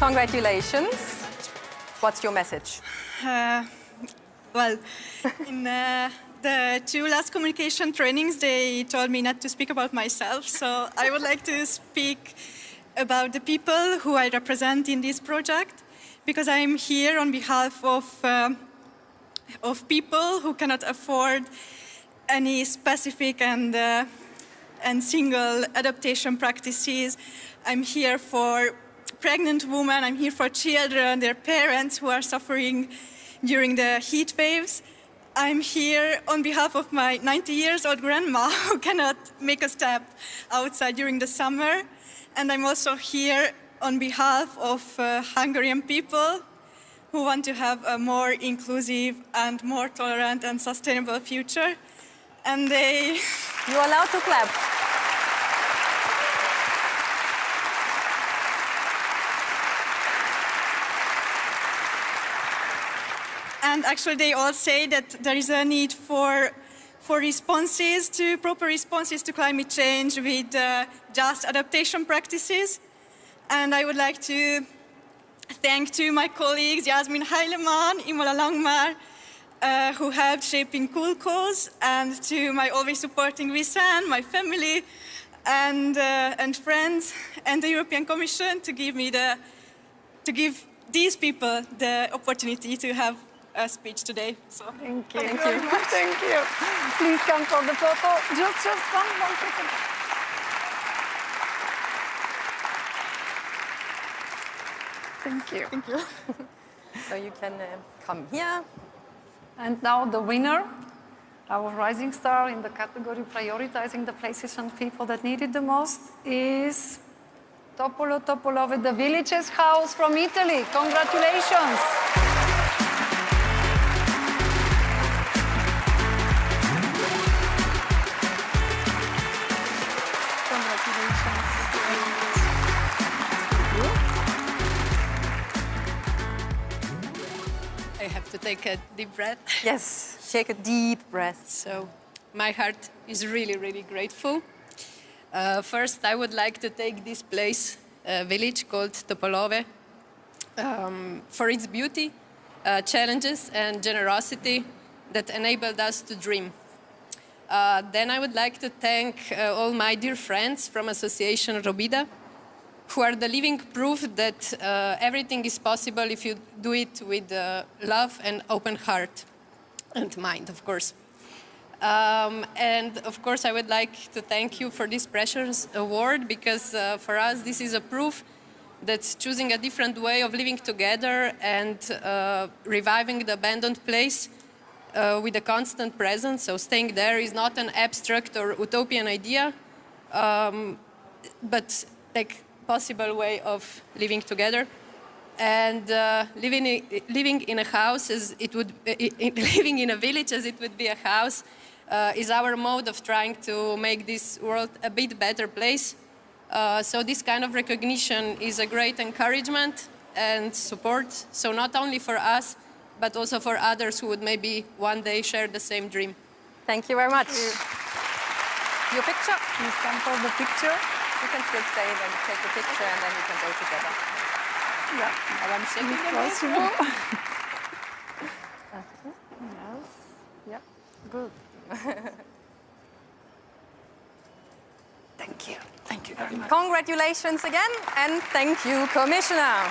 Congratulations. What's your message? Well, in the 2 last communication trainings, they told me not to speak about myself. So I would like to speak about the people who I represent in this project, because I'm here on behalf of people who cannot afford any specific and single adaptation practices. I'm here for pregnant women, I'm here for children, their parents who are suffering during the heat waves. I'm here on behalf of my 90-year-old grandma who cannot make a step outside during the summer. And I'm also here on behalf of Hungarian people who want to have a more inclusive and more tolerant and sustainable future. And You're allowed to clap. And actually, they all say that there is a need for proper responses to climate change with just adaptation practices. And I would like to thank to my colleagues, Jasmin Heilemann, Imola Langmar, who helped shaping Cool Cause, and to my always supporting Visan, my family, and friends, and the European Commission to give these people the opportunity to have a speech today. So, thank you. Thank you. Please come for the photo. Just one second. Thank you. Thank you. So you can come here. And now the winner, our rising star in the category prioritizing the places and people that need it the most, is Topolo Topolove, the Villages House from Italy. Congratulations. I have to take a deep breath. Yes, take a deep breath. So my heart is really, really grateful. First, I would like to take this place, a village called Topolove, for its beauty, challenges and generosity that enabled us to dream. Then I would like to thank all my dear friends from Association Robida, who are the living proof that everything is possible if you do it with love and open heart and mind, of course. And of course, I would like to thank you for this precious award, because for us, this is a proof that choosing a different way of living together and reviving the abandoned place with a constant presence, so staying there, is not an abstract or utopian idea, but like possible way of living together. And living in a house, living in a village as it would be a house, is our mode of trying to make this world a bit better place. So this kind of recognition is a great encouragement and support. So not only for us, but also for others who would maybe one day share the same dream. Thank you very much. Your picture? Please come for the picture. You can still stay and take the picture, and then we can go together. Yeah. Now I'm sitting If away. possible. Yes. Yeah. Good. Thank you. Thank you very much. Congratulations again, and thank you, Commissioner.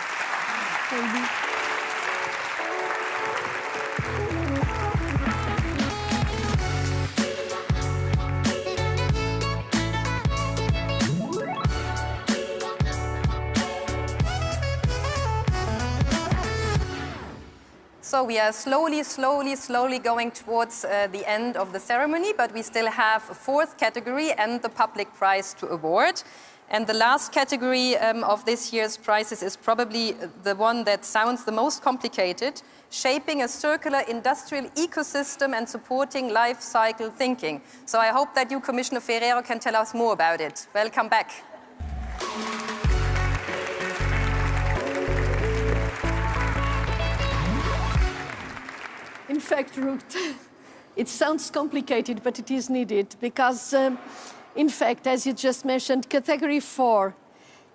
So we are slowly going towards the end of the ceremony, but we still have a fourth category and the public prize to award. And the last category of this year's prizes is probably the one that sounds the most complicated, shaping a circular industrial ecosystem and supporting life cycle thinking. So I hope that you, Commissioner Ferrero, can tell us more about it. Welcome back. In fact, Ruth, it sounds complicated, but it is needed because, in fact, as you just mentioned, category 4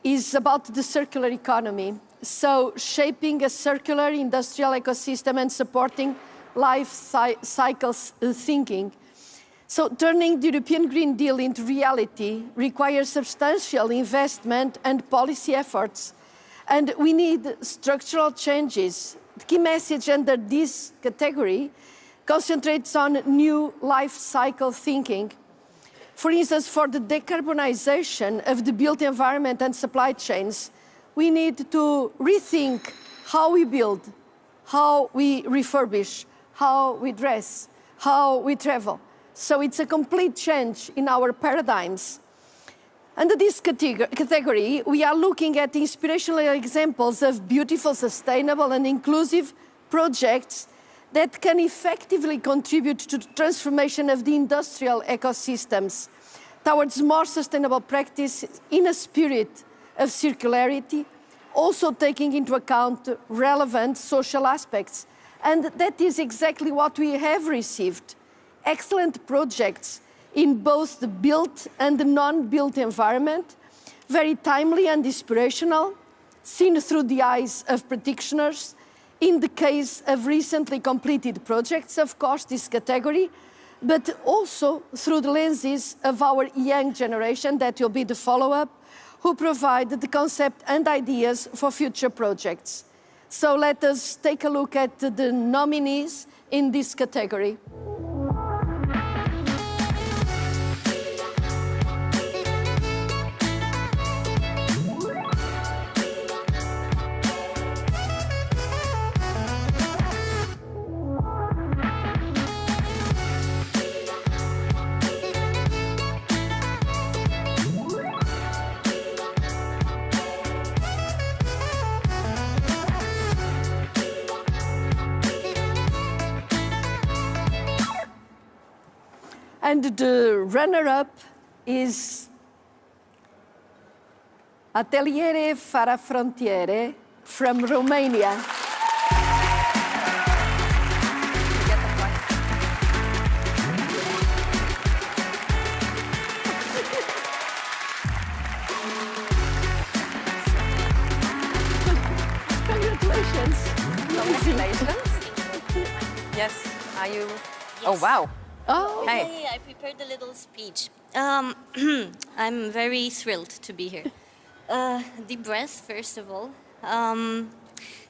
is about the circular economy. So shaping a circular industrial ecosystem and supporting life cycles thinking. So turning the European Green Deal into reality requires substantial investment and policy efforts. And we need structural changes. The key message under this category concentrates on new life cycle thinking. For instance, for the decarbonization of the built environment and supply chains, we need to rethink how we build, how we refurbish, how we dress, how we travel. So it's a complete change in our paradigms. Under this category, we are looking at inspirational examples of beautiful, sustainable, and inclusive projects that can effectively contribute to the transformation of the industrial ecosystems towards more sustainable practice in a spirit of circularity, also taking into account relevant social aspects. And that is exactly what we have received. Excellent projects in both the built and the non-built environment, very timely and inspirational, seen through the eyes of practitioners. In the case of recently completed projects, of course, this category, but also through the lenses of our young generation, that will be the follow-up, who provide the concept and ideas for future projects. So let us take a look at the nominees in this category. And the runner-up is Ateliere Fara Frontiere from Romania. Congratulations. Congratulations. Yes, are you? Yes. Oh, wow. Oh, hey, I prepared a little speech. I'm very thrilled to be here. Deep breath, first of all.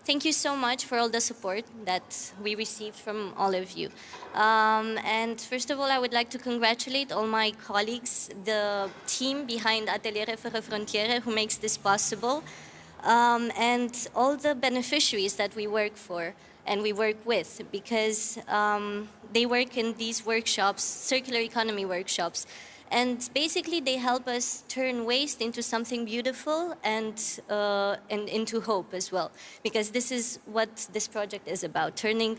Thank you so much for all the support that we received from all of you. And first of all, I would like to congratulate all my colleagues, the team behind Ateliere Fără Frontiere, who makes this possible, and all the beneficiaries that we work for and we work with, because they work in these workshops, circular economy workshops. And basically, they help us turn waste into something beautiful and into hope as well. Because this is what this project is about, turning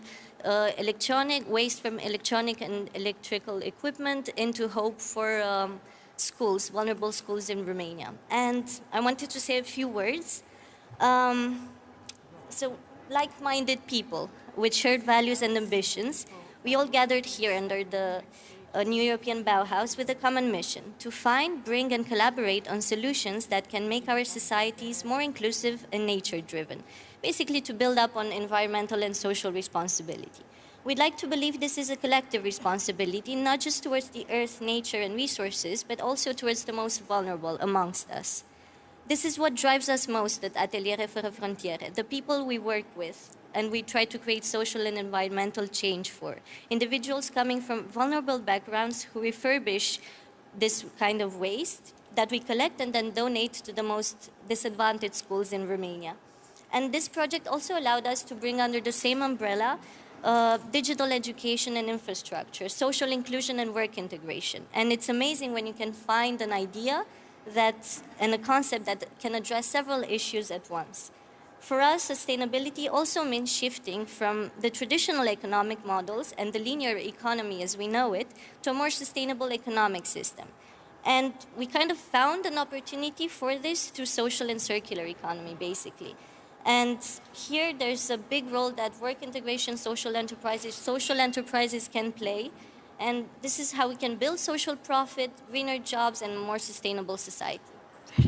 electronic waste from electronic and electrical equipment into hope for schools, vulnerable schools in Romania. And I wanted to say a few words. So like-minded people with shared values and ambitions. We all gathered here under the New European Bauhaus with a common mission to find, bring, and collaborate on solutions that can make our societies more inclusive and nature-driven, basically to build up on environmental and social responsibility. We'd like to believe this is a collective responsibility, not just towards the earth, nature, and resources, but also towards the most vulnerable amongst us. This is what drives us most at Ateliere Fără Frontiere, the people we work with, and we try to create social and environmental change for. Individuals coming from vulnerable backgrounds who refurbish this kind of waste that we collect and then donate to the most disadvantaged schools in Romania. And this project also allowed us to bring under the same umbrella digital education and infrastructure, social inclusion and work integration. And it's amazing when you can find an idea and a concept that can address several issues at once. For us, sustainability also means shifting from the traditional economic models and the linear economy as we know it to a more sustainable economic system. And we kind of found an opportunity for this through social and circular economy, basically. And here there's a big role that work integration, social enterprises can play. And this is how we can build social profit, greener jobs, and a more sustainable society.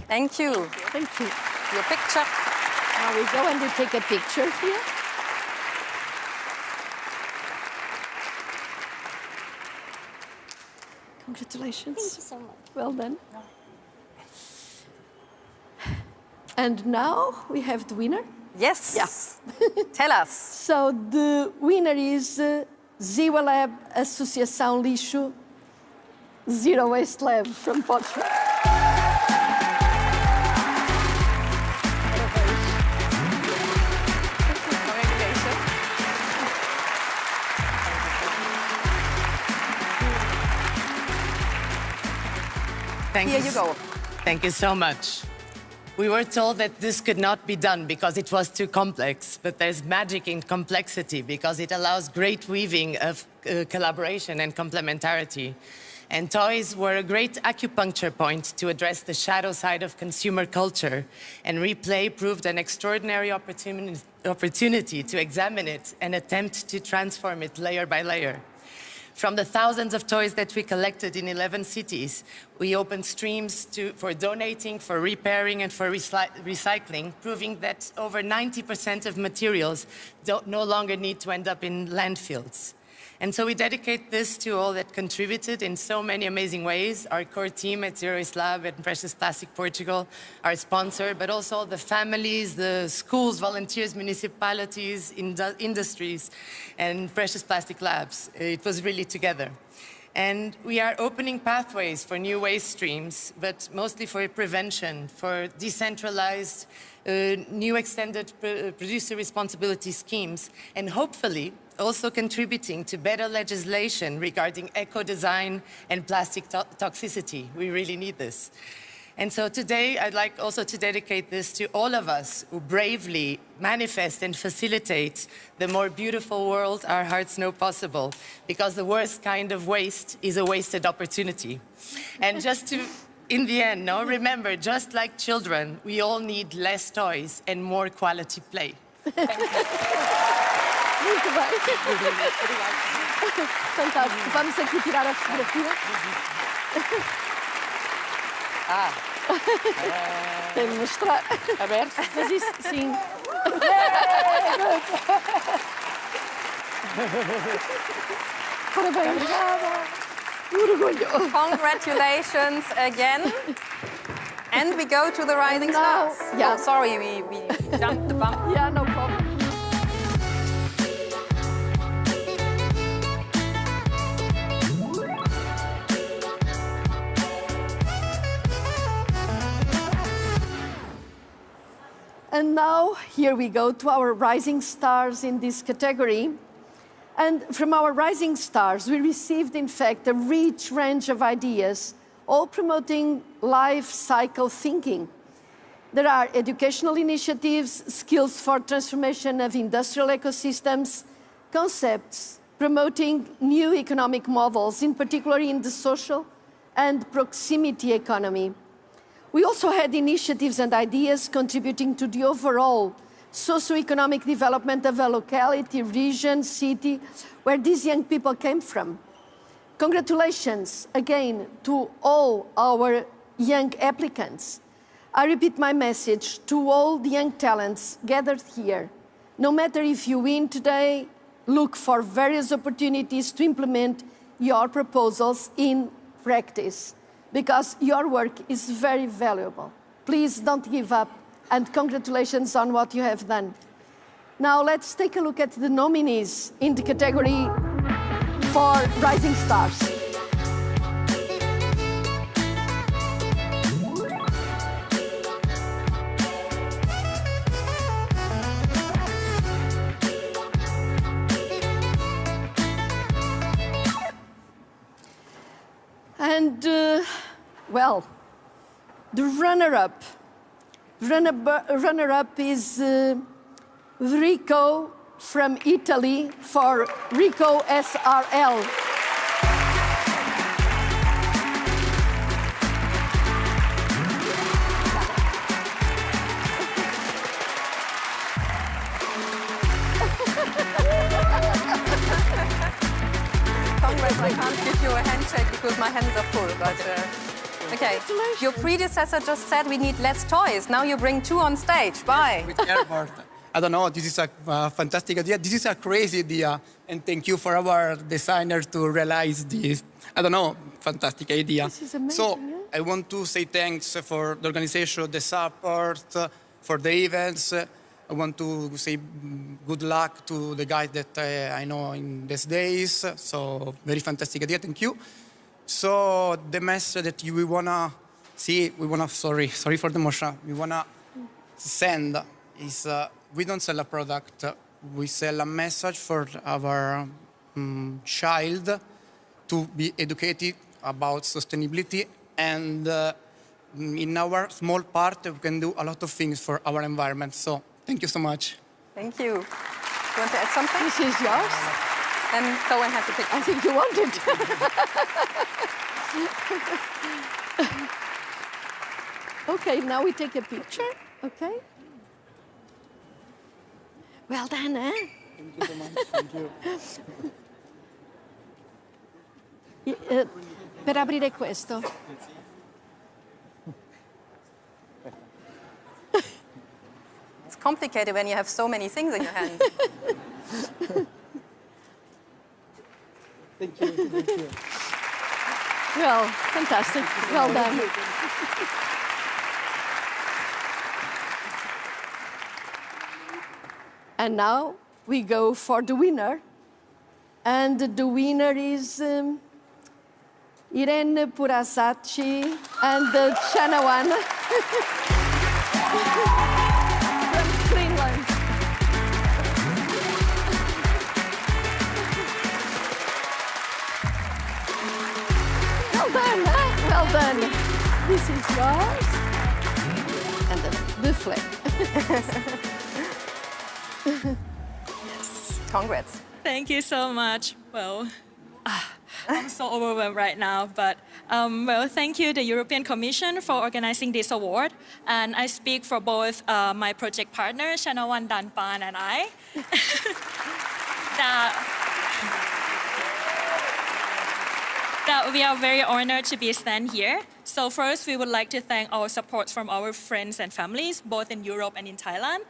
Thank you. Thank you. Your picture. Now we go and we take a picture here. Congratulations. Thank you so much. Well done. And now we have the winner. Yes. Yeah. Tell us. So the winner is Ziwa Lab Associação Lixo Zero Waste Lab from Portugal. Here you go. Thank you so much. We were told that this could not be done because it was too complex, but there's magic in complexity because it allows great weaving of collaboration and complementarity. And toys were a great acupuncture point to address the shadow side of consumer culture, and Replay proved an extraordinary opportunity to examine it and attempt to transform it layer by layer. From the thousands of toys that we collected in 11 cities, we opened streams for donating, for repairing, and for recycling, proving that over 90% of materials no longer need to end up in landfills. And so we dedicate this to all that contributed in so many amazing ways, our core team at Zero Waste Lab and Precious Plastic Portugal, our sponsor, but also the families, the schools, volunteers, municipalities, industries, and Precious Plastic Labs. It was really together. And we are opening pathways for new waste streams, but mostly for prevention, for decentralized, new extended producer responsibility schemes, and hopefully also contributing to better legislation regarding eco-design and plastic toxicity. We really need this. And so today, I'd like also to dedicate this to all of us who bravely manifest and facilitate the more beautiful world our hearts know possible, because the worst kind of waste is a wasted opportunity. And just to, in the end, no, remember, just like children, we all need less toys and more quality play. Thank you. Muito bem. Fantástico. Vamos aqui tirar a fotografia. Tem de mostrar. Aberto. Mas isso, sim. Parabéns. Obrigada. Orgulho. Congratulations again. And we go to the rising stars. Yeah. Oh, sorry, we jumped the bump. Yeah, no problem. And now, here we go to our rising stars in this category. And from our rising stars, we received, in fact, a rich range of ideas, all promoting life cycle thinking. There are educational initiatives, skills for transformation of industrial ecosystems, concepts promoting new economic models, in particular in the social and proximity economy. We also had initiatives and ideas contributing to the overall socioeconomic development of a locality, region, city, where these young people came from. Congratulations again to all our young applicants. I repeat my message to all the young talents gathered here. No matter if you win today, look for various opportunities to implement your proposals in practice, because your work is very valuable. Please don't give up, and congratulations on what you have done. Now let's take a look at the nominees in the category for Rising Stars. And, well, the runner-up is Rico from Italy for Rico SRL. Congrats, I can't give you a handshake because my hands are full, but okay. Your predecessor just said we need less toys. Now you bring 2 on stage. Bye. With airport. I don't know, this is a fantastic idea. This is a crazy idea. And thank you for our designer to realize this, I don't know, fantastic idea. This is amazing, so yeah? I want to say thanks for the organization, the support, for the events. I want to say good luck to the guys that I know in these days. So very fantastic idea, thank you. So the message that we wanna see, sorry for the motion, we wanna send is we don't sell a product, we sell a message for our child to be educated about sustainability, and in our small part we can do a lot of things for our environment. So thank you so much. Thank you. You want to add something? This is yours. Then go and have the picture. I think you want it. Okay, now we take a picture, okay? Well done, eh? Thank you so much, thank you. Per aprire questo. It's complicated when you have so many things in your hand. Thank you. Well, fantastic. Well done. And now we go for the winner. And the winner is Irene Purasacci and Chanawan from Finland. Well done, huh? Well done. This is yours. And the flag. Yes. Congrats. Thank you so much. Well, I'm so overwhelmed right now, but well, thank you, the European Commission, for organizing this award. And I speak for both my project partner, Shanawan Danpan, and I. that we are very honored to be stand here. So first, we would like to thank our support from our friends and families, both in Europe and in Thailand.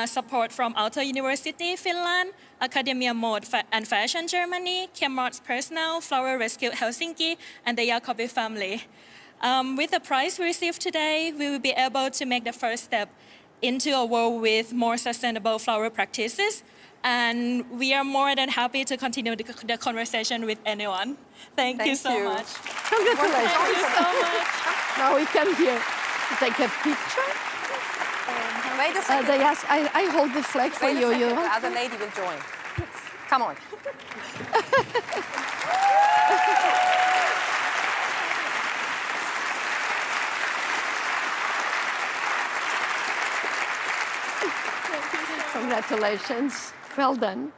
Support from Aalto University, Finland, Academia Mode and Fashion, Germany, Chemart's Personnel, Flower Rescue, Helsinki, and the Jacobi family. With the prize we received today, we will be able to make the first step into a world with more sustainable flower practices. And we are more than happy to continue the conversation with anyone. Thank you so much. Congratulations. Thank you so much. Now we come here to take a picture. Wait a second. They ask, I hold the flag for Wait a you. second. You The want? other lady will join. Come on. Congratulations. Well done.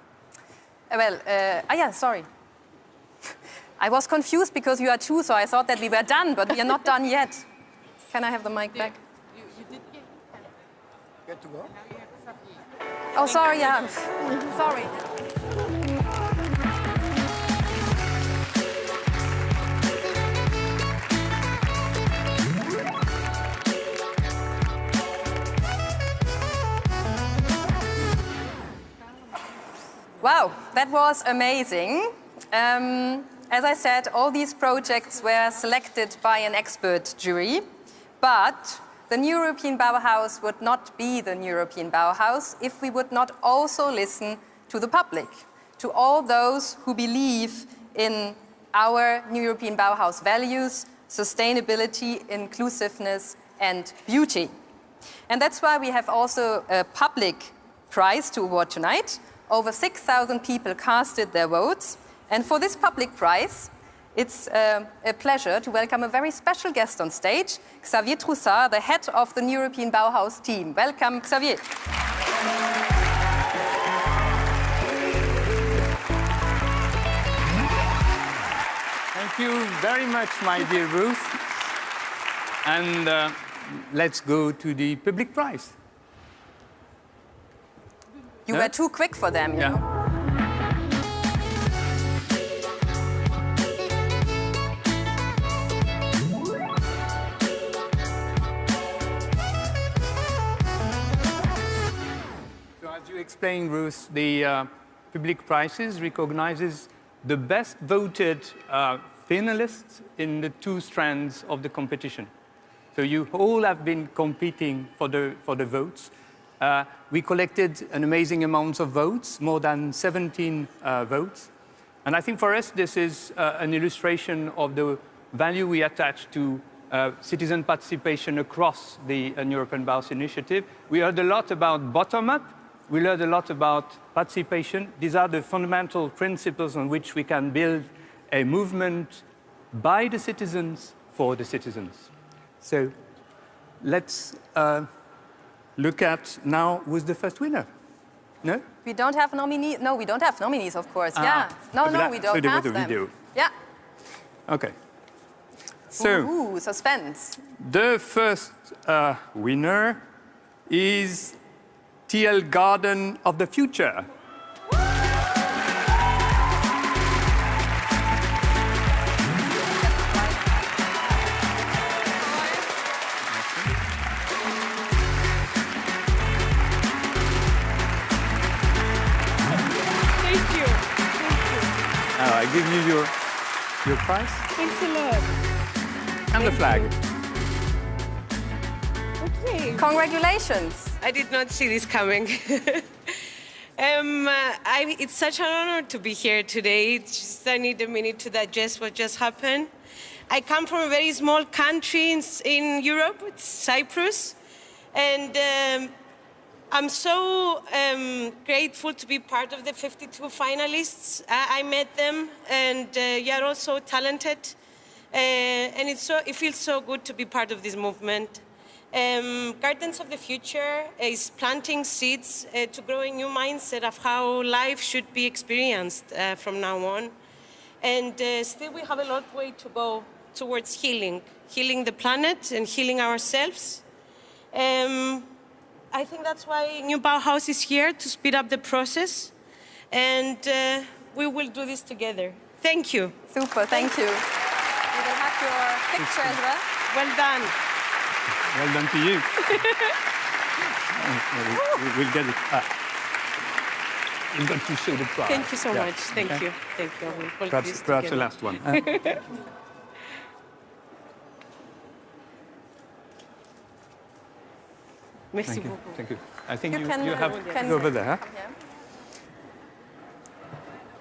Yeah, sorry. I was confused because you are two, so I thought that we were done, but we are not done yet. Can I have the mic back? Good to go? Oh, sorry, yeah. Sorry. Wow, that was amazing. As I said, all these projects were selected by an expert jury, but the New European Bauhaus would not be the New European Bauhaus if we would not also listen to the public, to all those who believe in our New European Bauhaus values, sustainability, inclusiveness, and beauty. And that's why we have also a public prize to award tonight. Over 6,000 people casted their votes. And for this public prize, it's a pleasure to welcome a very special guest on stage, Xavier Troussard, the head of the New European Bauhaus team. Welcome, Xavier. Thank you very much, my dear Ruth. And let's go to the public prize. You were too quick for them, you know. So as you explained, Ruth, the public prizes recognizes the best voted finalists in the two strands of the competition. So you all have been competing for the votes. We collected an amazing amount of votes, more than 17 votes. And I think for us, this is an illustration of the value we attach to citizen participation across the European Bauhaus Initiative. We heard a lot about bottom-up. We learned a lot about participation. These are the fundamental principles on which we can build a movement by the citizens for the citizens. So let's look at now who's the first winner. No? We don't have nominees. No, we don't have nominees, of course. Yeah. No, we don't have them. Video. Yeah. Okay. So, ooh, suspense. The first winner is TL Garden of the Future. I give you your prize. Thanks a lot. And the flag. Okay. Congratulations. I did not see this coming. It's such an honor to be here today. It's just, I need a minute to digest what just happened. I come from a very small country in Europe, it's Cyprus. And I'm so grateful to be part of the 52 finalists. I met them, and you are all so talented. And it feels so good to be part of this movement. Gardens of the Future is planting seeds to grow a new mindset of how life should be experienced from now on. And still we have a long way to go towards healing the planet and healing ourselves. I think that's why New Bauhaus is here, to speed up the process. And we will do this together. Thank you. Super, thank you. We will have your picture as well. Well done. Well done to you. We'll get it. We've got to show the prize. Thank you so much. Thank you. Thank you. We'll Perhaps the last one. Merci beaucoup. Thank you. I think you can have over there. Yeah.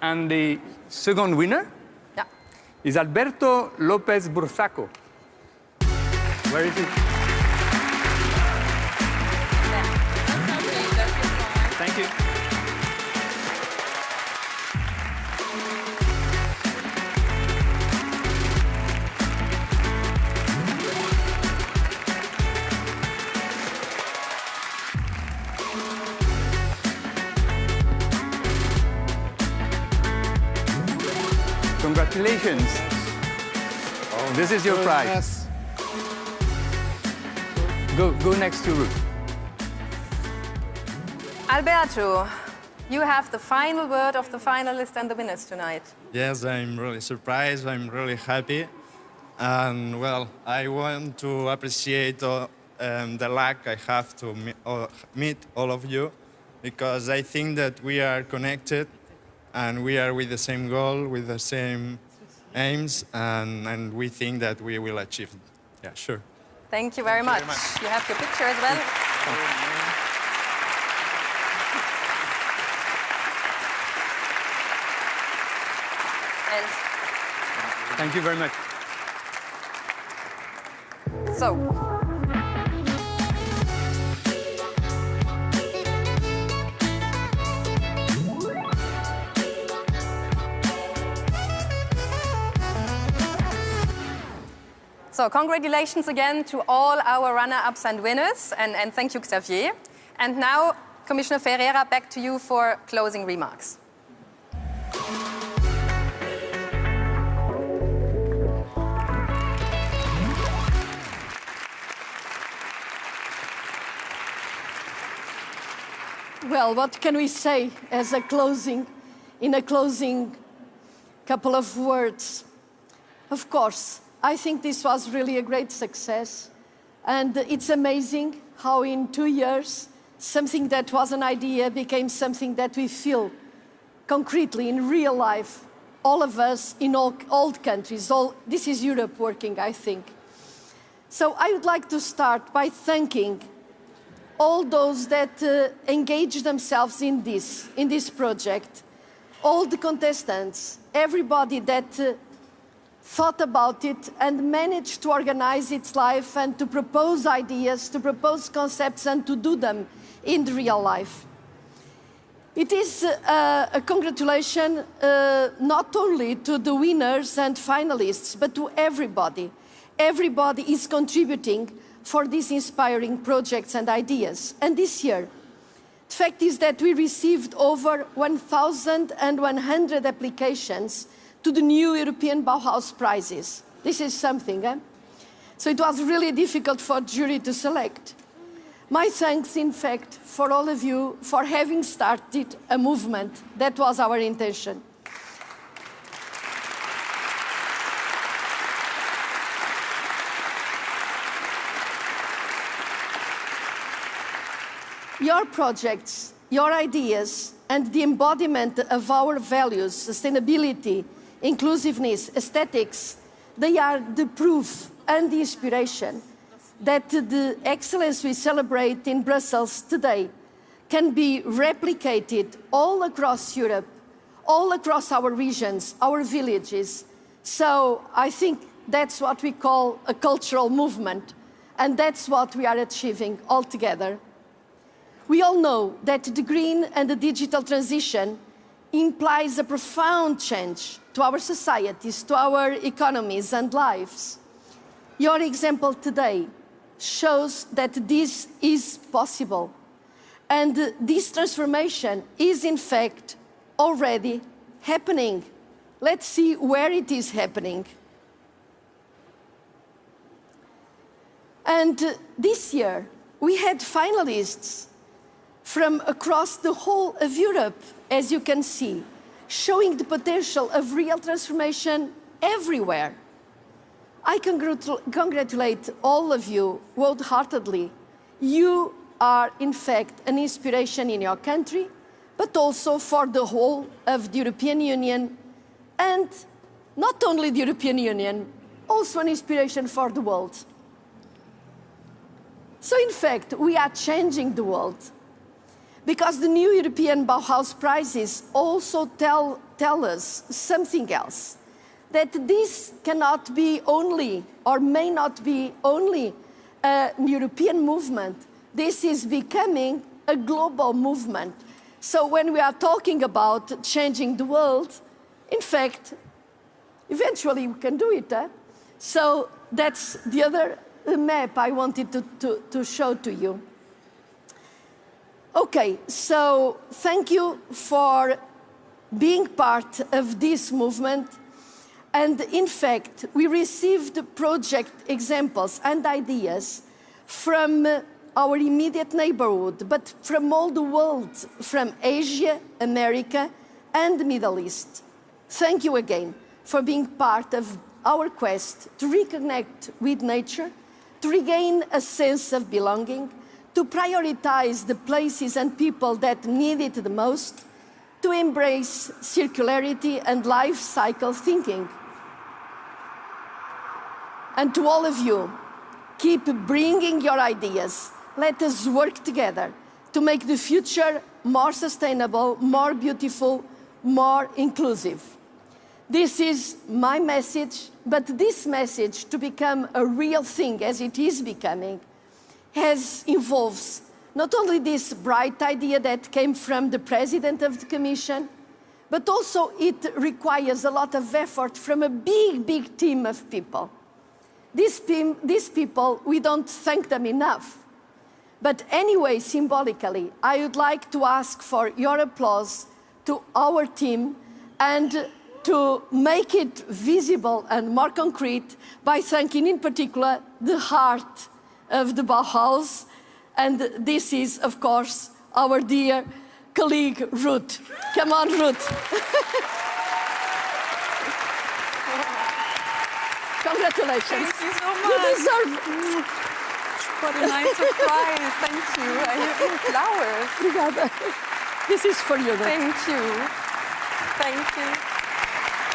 And the second winner is Alberto Lopez Bursaco. Where is he? Thank you. Congratulations. Oh, this is your prize. Go next to Ruth. Alberto, you have the final word of the finalists and the winners tonight. Yes, I'm really surprised. I'm really happy. And well, I want to appreciate the luck I have to meet all of you, because I think that we are connected and we are with the same goal, with the same aims, and we think that we will achieve it. Yeah, sure. Thank you very much. You have your picture as well. Thank you very much. So, congratulations again to all our runner-ups and winners, and thank you, Xavier. And now, Commissioner Ferreira, back to you for closing remarks. Well, what can we say as a closing, in a closing couple of words? Of course, I think this was really a great success. And it's amazing how in 2 years, something that was an idea became something that we feel concretely in real life, all of us in all countries. This is Europe working, I think. So I would like to start by thanking all those that engaged themselves in this project, all the contestants, everybody that thought about it and managed to organize its life and to propose ideas, to propose concepts and to do them in the real life. It is a congratulation not only to the winners and finalists, but to everybody. Everybody is contributing for these inspiring projects and ideas. And this year, the fact is that we received over 1,100 applications to the new European Bauhaus prizes. This is something, eh? So it was really difficult for the jury to select. My thanks, in fact, for all of you for having started a movement. That was our intention. Your projects, your ideas, and the embodiment of our values, sustainability, inclusiveness, aesthetics, they are the proof and the inspiration that the excellence we celebrate in Brussels today can be replicated all across Europe, all across our regions, our villages. So I think that's what we call a cultural movement, and that's what we are achieving all together. We all know that the green and the digital transition implies a profound change to our societies, to our economies and lives. Your example today shows that this is possible. And this transformation is, in fact, already happening. Let's see where it is happening. And this year, we had finalists from across the whole of Europe, as you can see, showing the potential of real transformation everywhere. I congratulate all of you wholeheartedly. You are, in fact, an inspiration in your country, but also for the whole of the European Union, and not only the European Union, also an inspiration for the world. So, in fact, we are changing the world. Because the new European Bauhaus prizes also tell us something else, that this cannot be only, or may not be only, a European movement. This is becoming a global movement. So when we are talking about changing the world, in fact, eventually we can do it. So that's the other map I wanted to show to you. Okay, so thank you for being part of this movement. And in fact, we received project examples and ideas from our immediate neighborhood, but from all the world, from Asia, America, and the Middle East. Thank you again for being part of our quest to reconnect with nature, to regain a sense of belonging, to prioritize the places and people that need it the most, to embrace circularity and life cycle thinking. And to all of you, keep bringing your ideas. Let us work together to make the future more sustainable, more beautiful, more inclusive. This is my message, but this message to become a real thing as it is becoming involves not only this bright idea that came from the President of the Commission, but also it requires a lot of effort from a big, big team of people. These people, we don't thank them enough. But anyway, symbolically, I would like to ask for your applause to our team and to make it visible and more concrete by thanking in particular the heart of the Bauhaus. And this is, of course, our dear colleague, Ruth. Come on, Ruth. Congratulations. Thank you so much. You deserve. What a nice surprise. Thank you. I have flowers. Obrigada. This is for you, Ruth. Thank you. Thank you.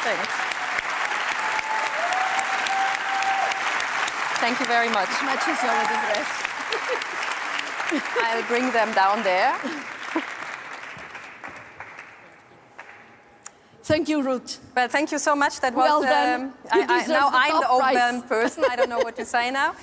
Thanks. Thank you very much. As much as you already dressed. I'll bring them down there. Thank you, Ruth. Well, thank you so much. That was well done. now I'm the top overwhelmed prize. person. I don't know what to say now.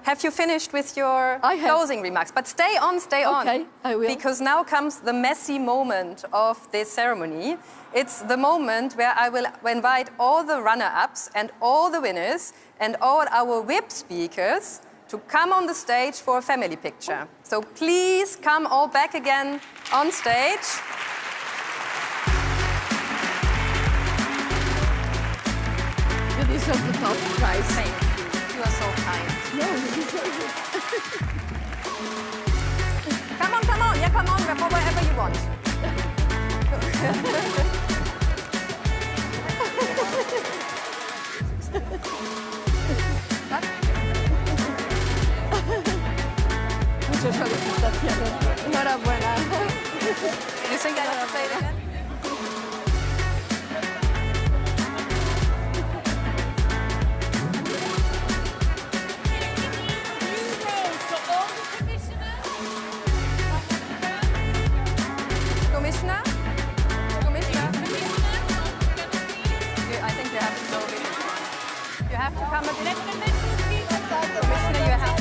Have you finished with your closing remarks? But stay on, stay on. Okay, I will. Because now comes the messy moment of this ceremony. It's the moment where I will invite all the runner-ups and all the winners and all our VIP speakers to come on the stage for a family picture. So please come all back again on stage. You deserve the top prize. Thank you. You are so kind. No, you deserve it. Come on, come on. Yeah, come on, wherever you want. Muchas felicitaciones. Enhorabuena. You think I have to say it again? Commissioner? Commissioner? I think you have to go with it. You have to come a bit. Commissioner, you have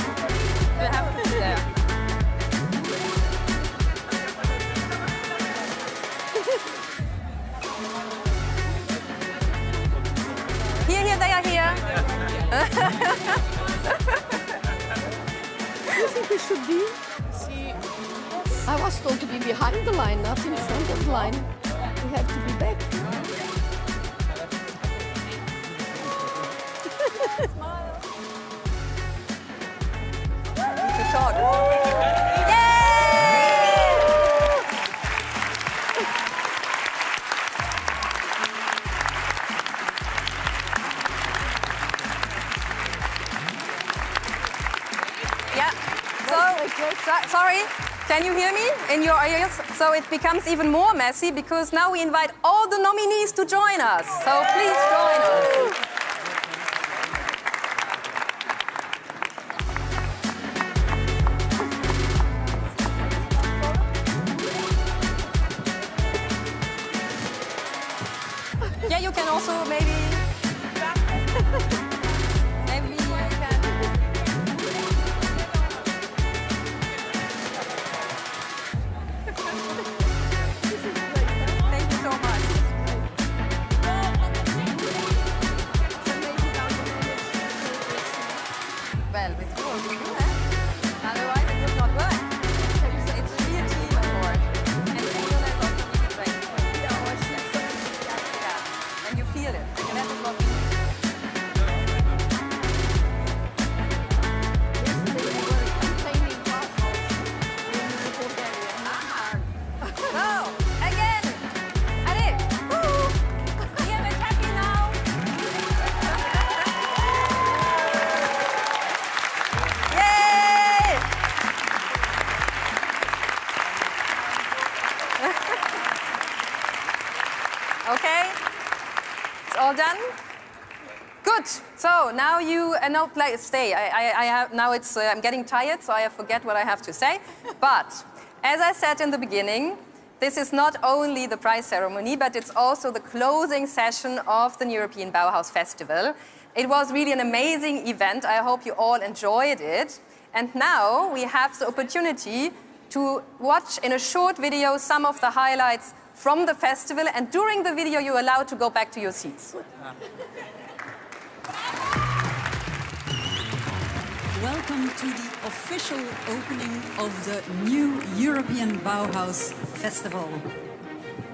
to be there. Here, they are here. You think we should be? I was told to be behind the line, not in front of the line. We have to be back. To talk. Yeah. Sorry. Can you hear me in your ears? So it becomes even more messy because now we invite all the nominees to join us. So please join us. Yeah, you can also maybe you can. Thank you so much. Well, with you, we do that. Otherwise, it would not work. It's a real team effort. And Fiona is also really great. Yeah. And you feel it. And that is what we need. Okay? It's all done? Good. So now you no stay. I have now. I'm getting tired, so I forget what I have to say. But as I said in the beginning, this is not only the prize ceremony, but it's also the closing session of the European Bauhaus Festival. It was really an amazing event. I hope you all enjoyed it. And now we have the opportunity to watch in a short video some of the highlights from the festival. And during the video, you're allowed to go back to your seats. Welcome to the official opening of the new European Bauhaus Festival.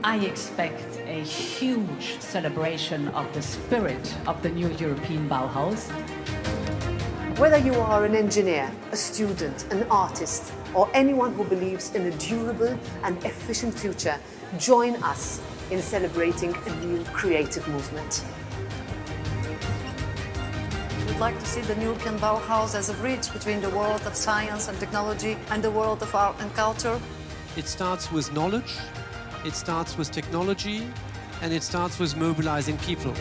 I expect a huge celebration of the spirit of the new European Bauhaus. Whether you are an engineer, a student, an artist, or anyone who believes in a durable and efficient future, join us in celebrating a new creative movement. We'd like to see the European Bauhaus as a bridge between the world of science and technology and the world of art and culture. It starts with knowledge, it starts with technology, and it starts with mobilizing people.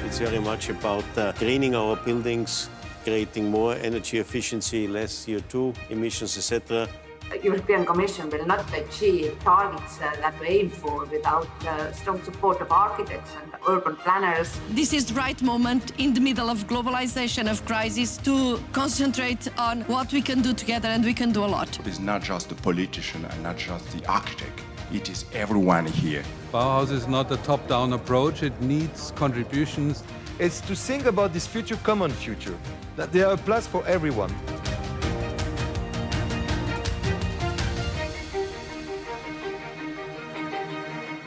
It's very much about greening our buildings, creating more energy efficiency, less CO2 emissions, etc. The European Commission will not achieve targets that we aim for without strong support of architects and urban planners. This is the right moment in the middle of globalization, of crisis, to concentrate on what we can do together, and we can do a lot. It's not just the politician and not just the architect. It is everyone here. Bauhaus is not a top-down approach. It needs contributions. It's to think about this future, common future, that there are a place for everyone.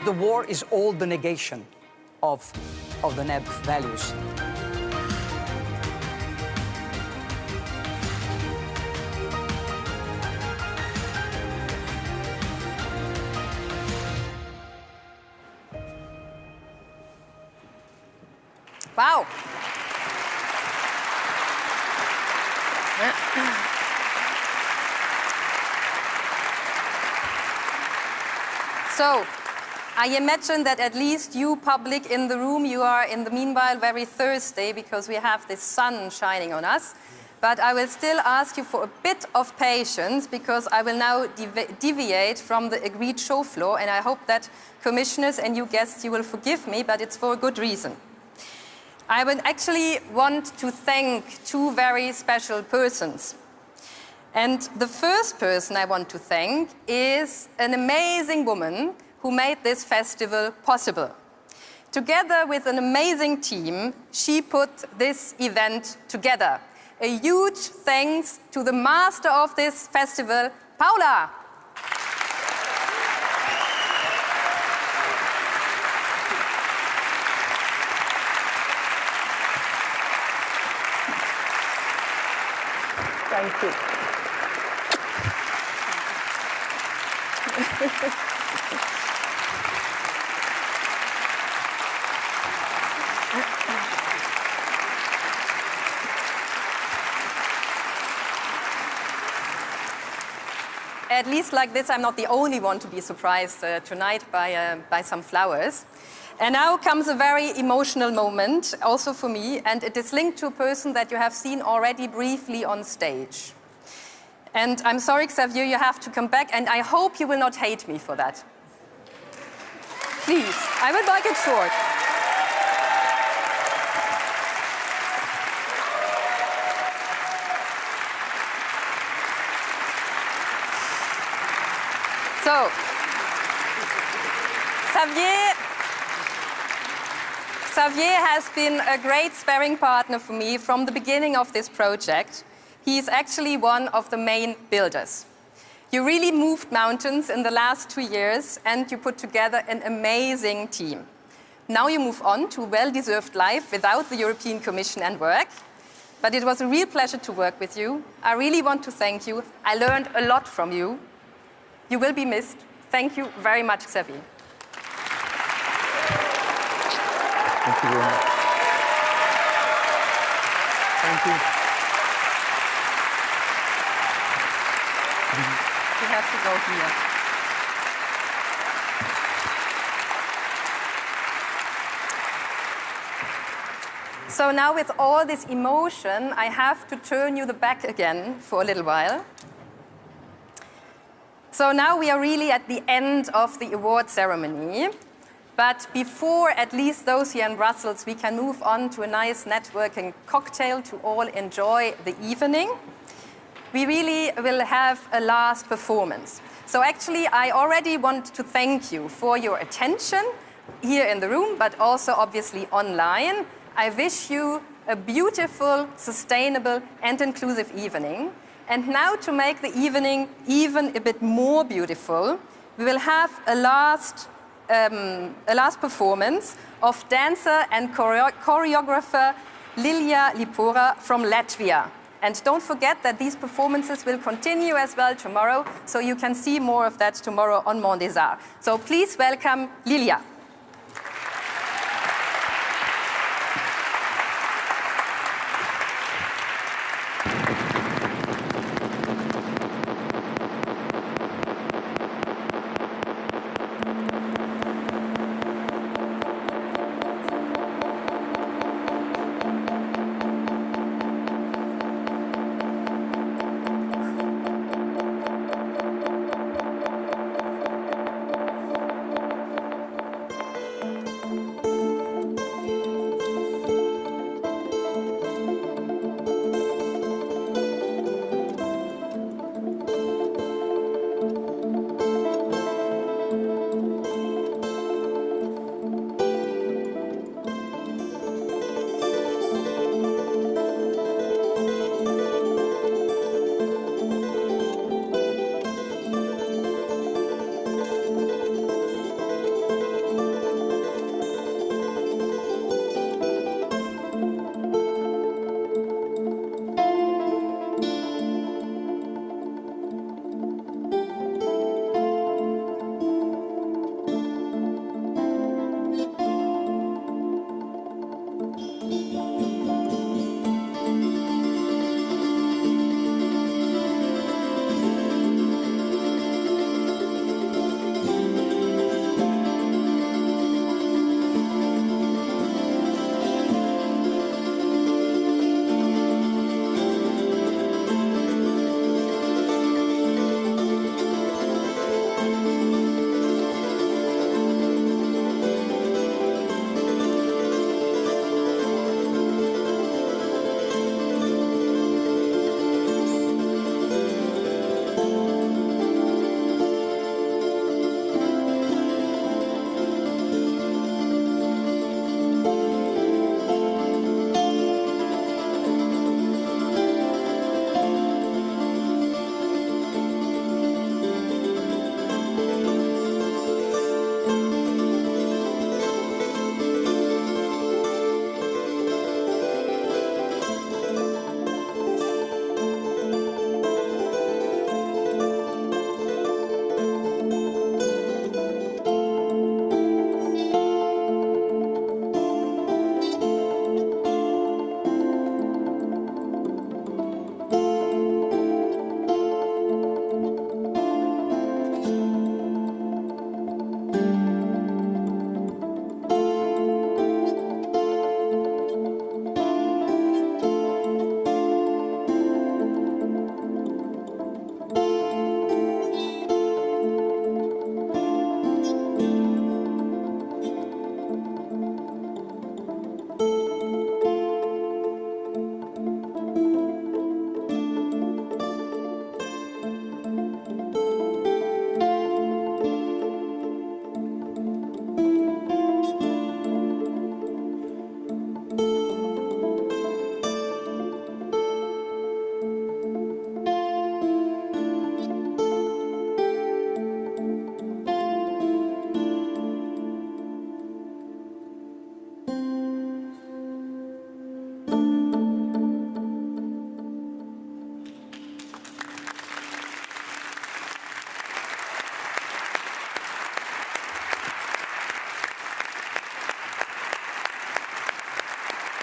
The war is all the negation of the NEB values. Wow. So, I imagine that at least you, public in the room, you are in the meanwhile very thirsty because we have this sun shining on us. But I will still ask you for a bit of patience because I will now deviate from the agreed show floor, and I hope that commissioners and you guests, you will forgive me, but it's for a good reason. I would actually want to thank two very special persons. And the first person I want to thank is an amazing woman who made this festival possible. Together with an amazing team, she put this event together. A huge thanks to the master of this festival, Paula. Thank you. At least like this, I'm not the only one to be surprised tonight by some flowers. And now comes a very emotional moment, also for me, and it is linked to a person that you have seen already briefly on stage. And I'm sorry, Xavier, you have to come back, and I hope you will not hate me for that. Please, I will make it short. So, Xavier has been a great sparring partner for me from the beginning of this project. He is actually one of the main builders. You really moved mountains in the last 2 years, and you put together an amazing team. Now you move on to a well-deserved life without the European Commission and work. But it was a real pleasure to work with you. I really want to thank you. I learned a lot from you. You will be missed. Thank you very much, Xavier. Thank you very much. Thank you. You have to go here. So now with all this emotion, I have to turn you the back again for a little while. So now we are really at the end of the award ceremony. But before at least those here in Brussels, we can move on to a nice networking cocktail to all enjoy the evening. We really will have a last performance. So actually, I already want to thank you for your attention here in the room, but also obviously online. I wish you a beautiful, sustainable, and inclusive evening. And now to make the evening even a bit more beautiful, we will have a last performance of dancer and choreographer Lilia Lipora from Latvia. And don't forget that these performances will continue as well tomorrow, so you can see more of that tomorrow on Mont des Arts. So please welcome Lilia.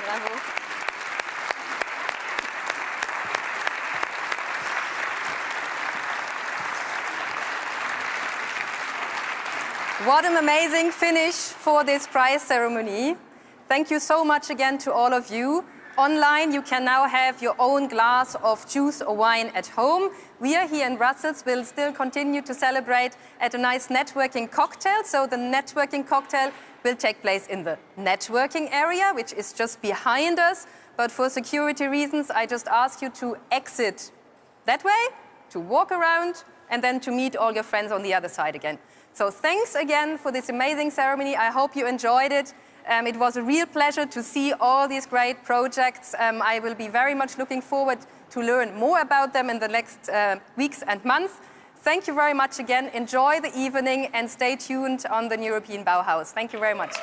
Bravo. What an amazing finish for this prize ceremony. Thank you so much again to all of you. Online, you can now have your own glass of juice or wine at home. We are here in Brussels. We'll still continue to celebrate at a nice networking cocktail. So the networking cocktail will take place in the networking area, which is just behind us. But for security reasons, I just ask you to exit that way, to walk around, and then to meet all your friends on the other side again. So thanks again for this amazing ceremony. I hope you enjoyed it. It was a real pleasure to see all these great projects. I will be very much looking forward to learn more about them in the next weeks and months. Thank you very much again. Enjoy the evening and stay tuned on the European Bauhaus. Thank you very much.